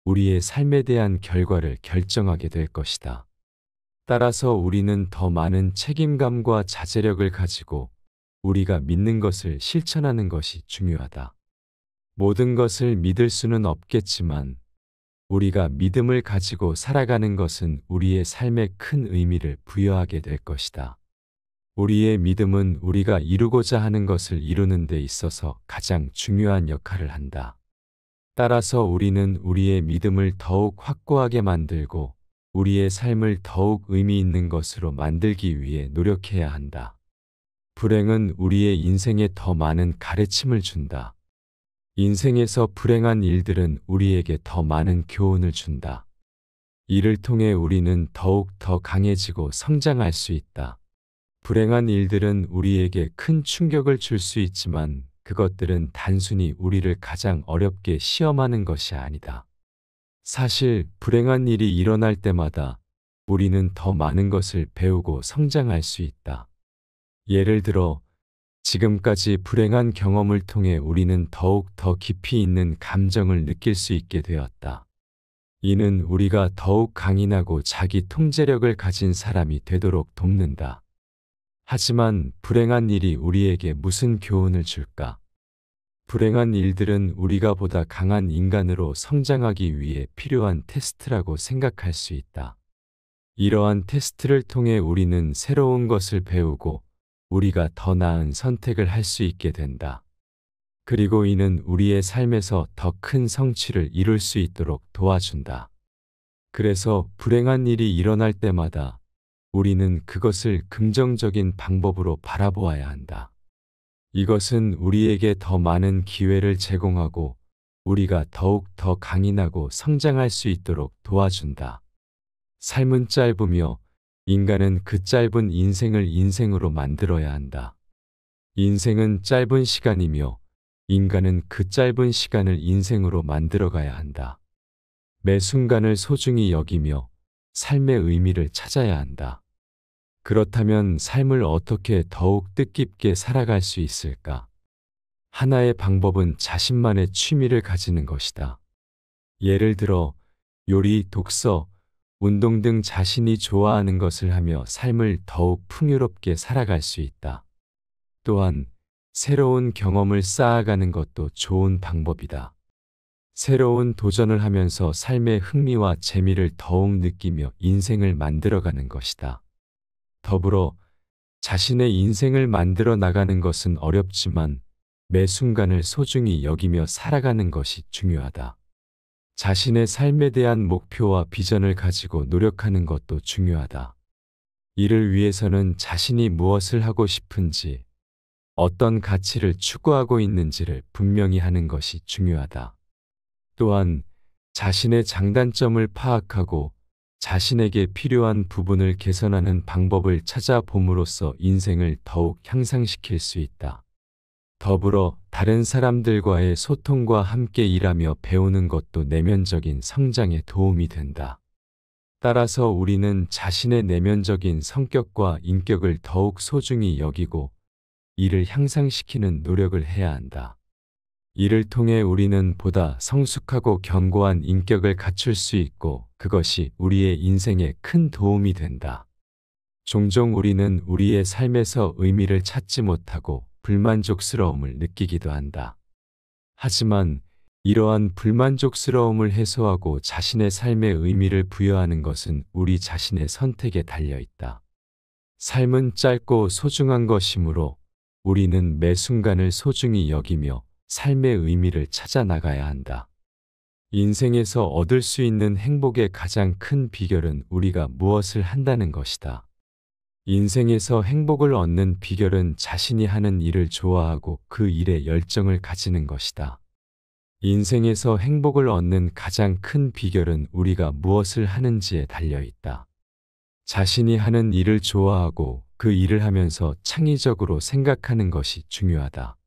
우리의 삶에 대한 결과를 결정하게 될 것이다. 따라서 우리는 더 많은 책임감과 자제력을 가지고 우리가 믿는 것을 실천하는 것이 중요하다. 모든 것을 믿을 수는 없겠지만 우리가 믿음을 가지고 살아가는 것은 우리의 삶에 큰 의미를 부여하게 될 것이다. 우리의 믿음은 우리가 이루고자 하는 것을 이루는 데 있어서 가장 중요한 역할을 한다. 따라서 우리는 우리의 믿음을 더욱 확고하게 만들고 우리의 삶을 더욱 의미 있는 것으로 만들기 위해 노력해야 한다. 불행은 우리의 인생에 더 많은 가르침을 준다. 인생에서 불행한 일들은 우리에게 더 많은 교훈을 준다. 이를 통해 우리는 더욱 더 강해지고 성장할 수 있다. 불행한 일들은 우리에게 큰 충격을 줄 수 있지만 그것들은 단순히 우리를 가장 어렵게 시험하는 것이 아니다. 사실 불행한 일이 일어날 때마다 우리는 더 많은 것을 배우고 성장할 수 있다. 예를 들어 지금까지 불행한 경험을 통해 우리는 더욱 더 깊이 있는 감정을 느낄 수 있게 되었다. 이는 우리가 더욱 강인하고 자기 통제력을 가진 사람이 되도록 돕는다. 하지만 불행한 일이 우리에게 무슨 교훈을 줄까? 불행한 일들은 우리가 보다 강한 인간으로 성장하기 위해 필요한 테스트라고 생각할 수 있다. 이러한 테스트를 통해 우리는 새로운 것을 배우고 우리가 더 나은 선택을 할 수 있게 된다. 그리고 이는 우리의 삶에서 더 큰 성취를 이룰 수 있도록 도와준다. 그래서 불행한 일이 일어날 때마다 우리는 그것을 긍정적인 방법으로 바라보아야 한다. 이것은 우리에게 더 많은 기회를 제공하고 우리가 더욱 더 강인하고 성장할 수 있도록 도와준다. 삶은 짧으며 인간은 그 짧은 인생을 인생으로 만들어야 한다. 인생은 짧은 시간이며 인간은 그 짧은 시간을 인생으로 만들어가야 한다. 매 순간을 소중히 여기며 삶의 의미를 찾아야 한다. 그렇다면 삶을 어떻게 더욱 뜻깊게 살아갈 수 있을까? 하나의 방법은 자신만의 취미를 가지는 것이다. 예를 들어 요리, 독서, 운동 등 자신이 좋아하는 것을 하며 삶을 더욱 풍요롭게 살아갈 수 있다. 또한 새로운 경험을 쌓아가는 것도 좋은 방법이다. 새로운 도전을 하면서 삶의 흥미와 재미를 더욱 느끼며 인생을 만들어가는 것이다. 더불어 자신의 인생을 만들어 나가는 것은 어렵지만 매 순간을 소중히 여기며 살아가는 것이 중요하다. 자신의 삶에 대한 목표와 비전을 가지고 노력하는 것도 중요하다. 이를 위해서는 자신이 무엇을 하고 싶은지, 어떤 가치를 추구하고 있는지를 분명히 하는 것이 중요하다. 또한 자신의 장단점을 파악하고 자신에게 필요한 부분을 개선하는 방법을 찾아봄으로써 인생을 더욱 향상시킬 수 있다. 더불어 다른 사람들과의 소통과 함께 일하며 배우는 것도 내면적인 성장에 도움이 된다. 따라서 우리는 자신의 내면적인 성격과 인격을 더욱 소중히 여기고 이를 향상시키는 노력을 해야 한다. 이를 통해 우리는 보다 성숙하고 견고한 인격을 갖출 수 있고 그것이 우리의 인생에 큰 도움이 된다. 종종 우리는 우리의 삶에서 의미를 찾지 못하고 불만족스러움을 느끼기도 한다. 하지만 이러한 불만족스러움을 해소하고 자신의 삶에 의미를 부여하는 것은 우리 자신의 선택에 달려 있다. 삶은 짧고 소중한 것이므로 우리는 매 순간을 소중히 여기며 삶의 의미를 찾아 나가야 한다. 인생에서 얻을 수 있는 행복의 가장 큰 비결은 우리가 무엇을 한다는 것이다. 인생에서 행복을 얻는 비결은 자신이 하는 일을 좋아하고 그 일에 열정을 가지는 것이다. 인생에서 행복을 얻는 가장 큰 비결은 우리가 무엇을 하는지에 달려 있다. 자신이 하는 일을 좋아하고 그 일을 하면서 창의적으로 생각하는 것이 중요하다.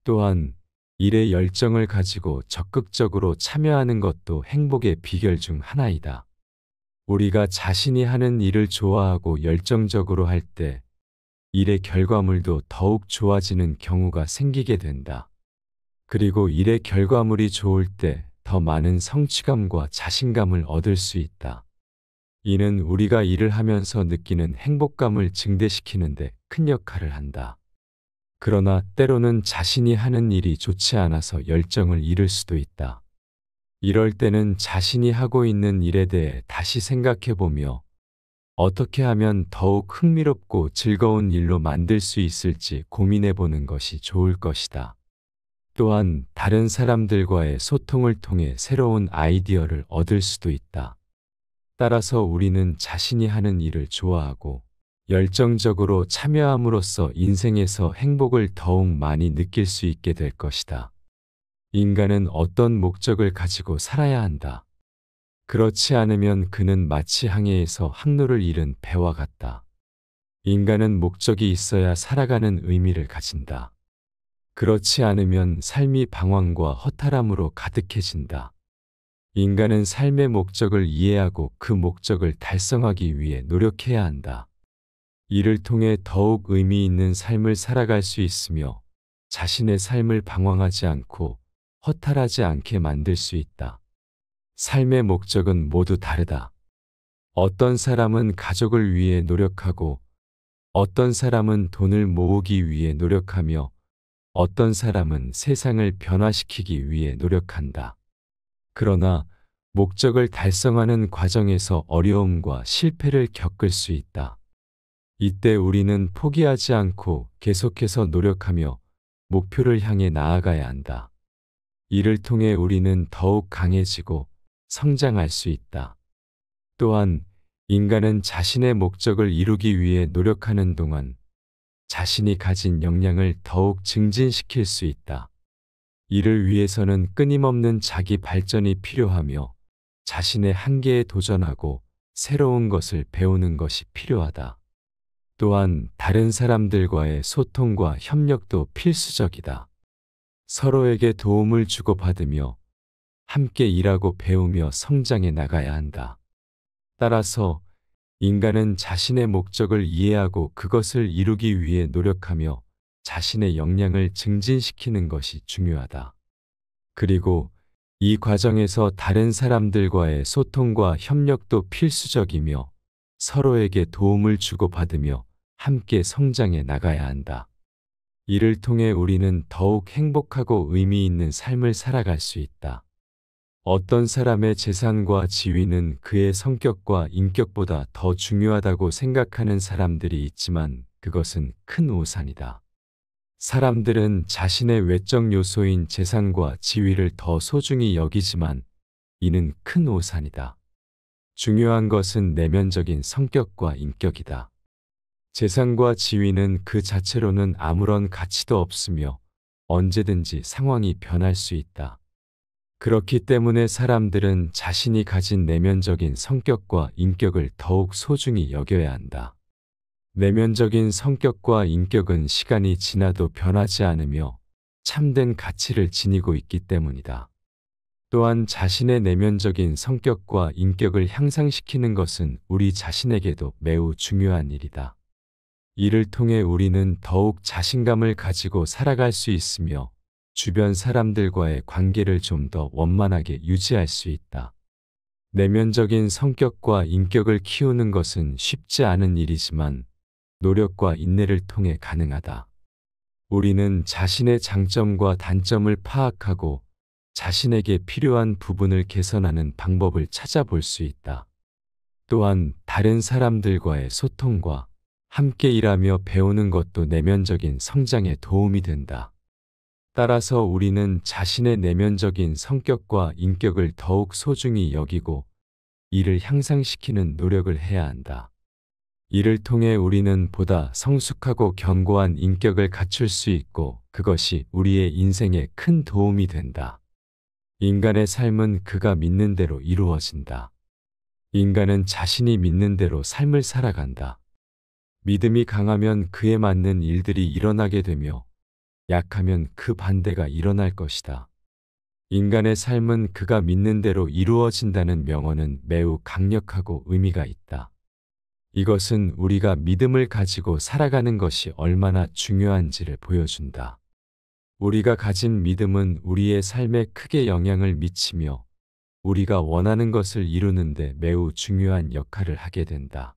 또한 일에 열정을 가지고 적극적으로 참여하는 것도 행복의 비결 중 하나이다. 우리가 자신이 하는 일을 좋아하고 열정적으로 할 때 일의 결과물도 더욱 좋아지는 경우가 생기게 된다. 그리고 일의 결과물이 좋을 때 더 많은 성취감과 자신감을 얻을 수 있다. 이는 우리가 일을 하면서 느끼는 행복감을 증대시키는 데 큰 역할을 한다. 그러나 때로는 자신이 하는 일이 좋지 않아서 열정을 잃을 수도 있다. 이럴 때는 자신이 하고 있는 일에 대해 다시 생각해 보며 어떻게 하면 더욱 흥미롭고 즐거운 일로 만들 수 있을지 고민해 보는 것이 좋을 것이다. 또한 다른 사람들과의 소통을 통해 새로운 아이디어를 얻을 수도 있다. 따라서 우리는 자신이 하는 일을 좋아하고 열정적으로 참여함으로써 인생에서 행복을 더욱 많이 느낄 수 있게 될 것이다. 인간은 어떤 목적을 가지고 살아야 한다. 그렇지 않으면 그는 마치 항해에서 항로를 잃은 배와 같다. 인간은 목적이 있어야 살아가는 의미를 가진다. 그렇지 않으면 삶이 방황과 허탈함으로 가득해진다. 인간은 삶의 목적을 이해하고 그 목적을 달성하기 위해 노력해야 한다. 이를 통해 더욱 의미 있는 삶을 살아갈 수 있으며 자신의 삶을 방황하지 않고 허탈하지 않게 만들 수 있다. 삶의 목적은 모두 다르다. 어떤 사람은 가족을 위해 노력하고 어떤 사람은 돈을 모으기 위해 노력하며 어떤 사람은 세상을 변화시키기 위해 노력한다. 그러나 목적을 달성하는 과정에서 어려움과 실패를 겪을 수 있다. 이때 우리는 포기하지 않고 계속해서 노력하며 목표를 향해 나아가야 한다. 이를 통해 우리는 더욱 강해지고 성장할 수 있다. 또한 인간은 자신의 목적을 이루기 위해 노력하는 동안 자신이 가진 역량을 더욱 증진시킬 수 있다. 이를 위해서는 끊임없는 자기 발전이 필요하며 자신의 한계에 도전하고 새로운 것을 배우는 것이 필요하다. 또한 다른 사람들과의 소통과 협력도 필수적이다. 서로에게 도움을 주고받으며 함께 일하고 배우며 성장해 나가야 한다. 따라서 인간은 자신의 목적을 이해하고 그것을 이루기 위해 노력하며 자신의 역량을 증진시키는 것이 중요하다. 그리고 이 과정에서 다른 사람들과의 소통과 협력도 필수적이며 서로에게 도움을 주고받으며 함께 성장해 나가야 한다. 이를 통해 우리는 더욱 행복하고 의미 있는 삶을 살아갈 수 있다. 어떤 사람의 재산과 지위는 그의 성격과 인격보다 더 중요하다고 생각하는 사람들이 있지만 그것은 큰 오산이다. 사람들은 자신의 외적 요소인 재산과 지위를 더 소중히 여기지만 이는 큰 오산이다. 중요한 것은 내면적인 성격과 인격이다. 재산과 지위는 그 자체로는 아무런 가치도 없으며 언제든지 상황이 변할 수 있다. 그렇기 때문에 사람들은 자신이 가진 내면적인 성격과 인격을 더욱 소중히 여겨야 한다. 내면적인 성격과 인격은 시간이 지나도 변하지 않으며 참된 가치를 지니고 있기 때문이다. 또한 자신의 내면적인 성격과 인격을 향상시키는 것은 우리 자신에게도 매우 중요한 일이다. 이를 통해 우리는 더욱 자신감을 가지고 살아갈 수 있으며 주변 사람들과의 관계를 좀 더 원만하게 유지할 수 있다. 내면적인 성격과 인격을 키우는 것은 쉽지 않은 일이지만 노력과 인내를 통해 가능하다. 우리는 자신의 장점과 단점을 파악하고 자신에게 필요한 부분을 개선하는 방법을 찾아볼 수 있다. 또한 다른 사람들과의 소통과 함께 일하며 배우는 것도 내면적인 성장에 도움이 된다. 따라서 우리는 자신의 내면적인 성격과 인격을 더욱 소중히 여기고 이를 향상시키는 노력을 해야 한다. 이를 통해 우리는 보다 성숙하고 견고한 인격을 갖출 수 있고 그것이 우리의 인생에 큰 도움이 된다. 인간의 삶은 그가 믿는 대로 이루어진다. 인간은 자신이 믿는 대로 삶을 살아간다. 믿음이 강하면 그에 맞는 일들이 일어나게 되며 약하면 그 반대가 일어날 것이다. 인간의 삶은 그가 믿는 대로 이루어진다는 명언은 매우 강력하고 의미가 있다. 이것은 우리가 믿음을 가지고 살아가는 것이 얼마나 중요한지를 보여준다. 우리가 가진 믿음은 우리의 삶에 크게 영향을 미치며 우리가 원하는 것을 이루는데 매우 중요한 역할을 하게 된다.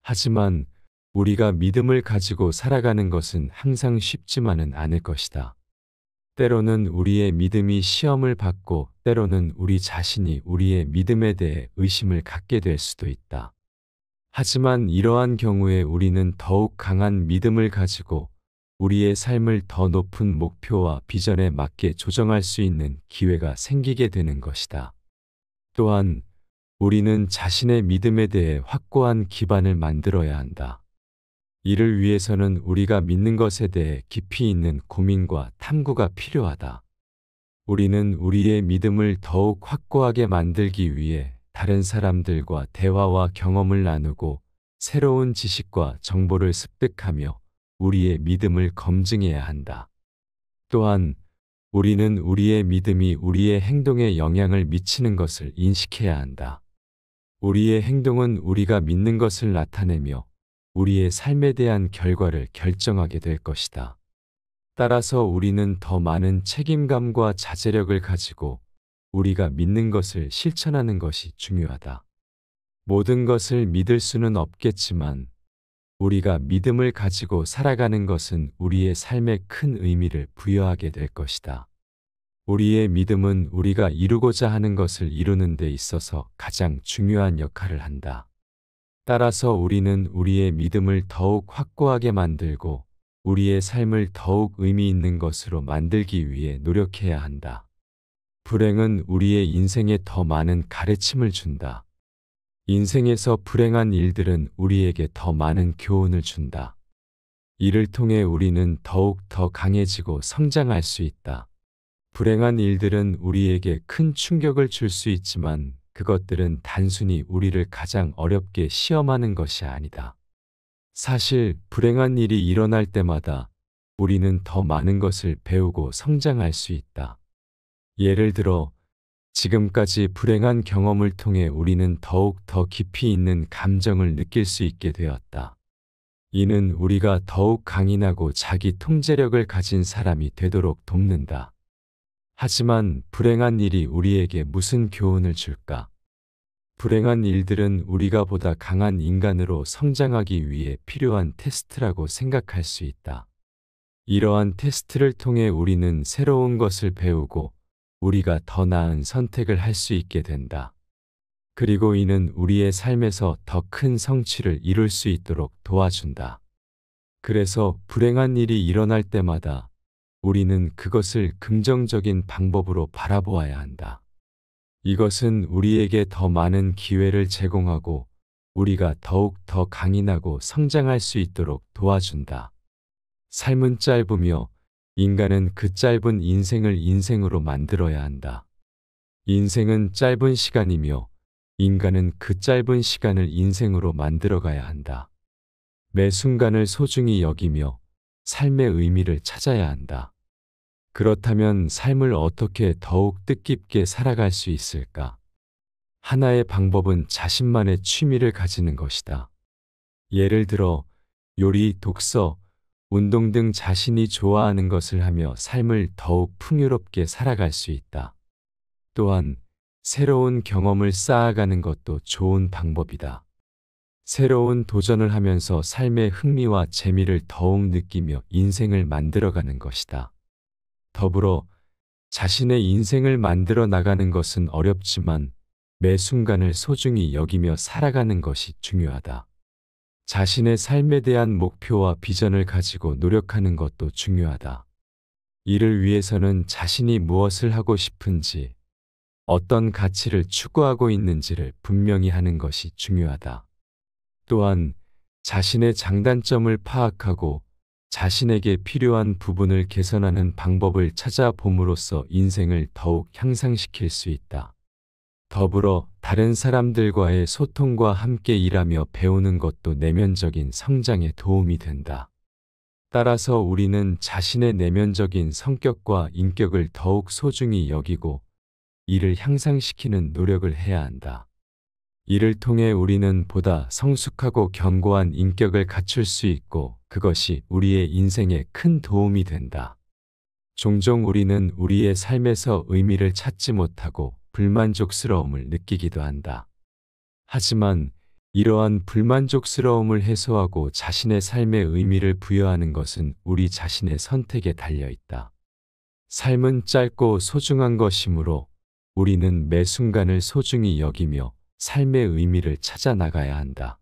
하지만 우리가 믿음을 가지고 살아가는 것은 항상 쉽지만은 않을 것이다. 때로는 우리의 믿음이 시험을 받고 때로는 우리 자신이 우리의 믿음에 대해 의심을 갖게 될 수도 있다. 하지만 이러한 경우에 우리는 더욱 강한 믿음을 가지고 우리의 삶을 더 높은 목표와 비전에 맞게 조정할 수 있는 기회가 생기게 되는 것이다. 또한 우리는 자신의 믿음에 대해 확고한 기반을 만들어야 한다. 이를 위해서는 우리가 믿는 것에 대해 깊이 있는 고민과 탐구가 필요하다. 우리는 우리의 믿음을 더욱 확고하게 만들기 위해 다른 사람들과 대화와 경험을 나누고 새로운 지식과 정보를 습득하며 우리의 믿음을 검증해야 한다. 또한 우리는 우리의 믿음이 우리의 행동에 영향을 미치는 것을 인식해야 한다. 우리의 행동은 우리가 믿는 것을 나타내며 우리의 삶에 대한 결과를 결정하게 될 것이다. 따라서 우리는 더 많은 책임감과 자제력을 가지고 우리가 믿는 것을 실천하는 것이 중요하다. 모든 것을 믿을 수는 없겠지만 우리가 믿음을 가지고 살아가는 것은 우리의 삶에 큰 의미를 부여하게 될 것이다. 우리의 믿음은 우리가 이루고자 하는 것을 이루는 데 있어서 가장 중요한 역할을 한다. 따라서 우리는 우리의 믿음을 더욱 확고하게 만들고 우리의 삶을 더욱 의미 있는 것으로 만들기 위해 노력해야 한다. 불행은 우리의 인생에 더 많은 가르침을 준다. 인생에서 불행한 일들은 우리에게 더 많은 교훈을 준다. 이를 통해 우리는 더욱 더 강해지고 성장할 수 있다. 불행한 일들은 우리에게 큰 충격을 줄 수 있지만 그것들은 단순히 우리를 가장 어렵게 시험하는 것이 아니다. 사실 불행한 일이 일어날 때마다 우리는 더 많은 것을 배우고 성장할 수 있다. 예를 들어 지금까지 불행한 경험을 통해 우리는 더욱 더 깊이 있는 감정을 느낄 수 있게 되었다. 이는 우리가 더욱 강인하고 자기 통제력을 가진 사람이 되도록 돕는다. 하지만 불행한 일이 우리에게 무슨 교훈을 줄까? 불행한 일들은 우리가 보다 강한 인간으로 성장하기 위해 필요한 테스트라고 생각할 수 있다. 이러한 테스트를 통해 우리는 새로운 것을 배우고 우리가 더 나은 선택을 할 수 있게 된다. 그리고 이는 우리의 삶에서 더 큰 성취를 이룰 수 있도록 도와준다. 그래서 불행한 일이 일어날 때마다 우리는 그것을 긍정적인 방법으로 바라보아야 한다. 이것은 우리에게 더 많은 기회를 제공하고 우리가 더욱 더 강인하고 성장할 수 있도록 도와준다. 삶은 짧으며 인간은 그 짧은 인생을 인생으로 만들어야 한다. 인생은 짧은 시간이며 인간은 그 짧은 시간을 인생으로 만들어가야 한다. 매 순간을 소중히 여기며 삶의 의미를 찾아야 한다. 그렇다면 삶을 어떻게 더욱 뜻깊게 살아갈 수 있을까? 하나의 방법은 자신만의 취미를 가지는 것이다. 예를 들어 요리, 독서, 운동 등 자신이 좋아하는 것을 하며 삶을 더욱 풍요롭게 살아갈 수 있다. 또한 새로운 경험을 쌓아가는 것도 좋은 방법이다. 새로운 도전을 하면서 삶의 흥미와 재미를 더욱 느끼며 인생을 만들어가는 것이다. 더불어 자신의 인생을 만들어 나가는 것은 어렵지만 매 순간을 소중히 여기며 살아가는 것이 중요하다. 자신의 삶에 대한 목표와 비전을 가지고 노력하는 것도 중요하다. 이를 위해서는 자신이 무엇을 하고 싶은지, 어떤 가치를 추구하고 있는지를 분명히 하는 것이 중요하다. 또한 자신의 장단점을 파악하고 자신에게 필요한 부분을 개선하는 방법을 찾아봄으로써 인생을 더욱 향상시킬 수 있다. 더불어 다른 사람들과의 소통과 함께 일하며 배우는 것도 내면적인 성장에 도움이 된다. 따라서 우리는 자신의 내면적인 성격과 인격을 더욱 소중히 여기고 이를 향상시키는 노력을 해야 한다. 이를 통해 우리는 보다 성숙하고 견고한 인격을 갖출 수 있고 그것이 우리의 인생에 큰 도움이 된다. 종종 우리는 우리의 삶에서 의미를 찾지 못하고 불만족스러움을 느끼기도 한다. 하지만 이러한 불만족스러움을 해소하고 자신의 삶에 의미를 부여하는 것은 우리 자신의 선택에 달려 있다. 삶은 짧고 소중한 것이므로 우리는 매 순간을 소중히 여기며 삶의 의미를 찾아 나가야 한다.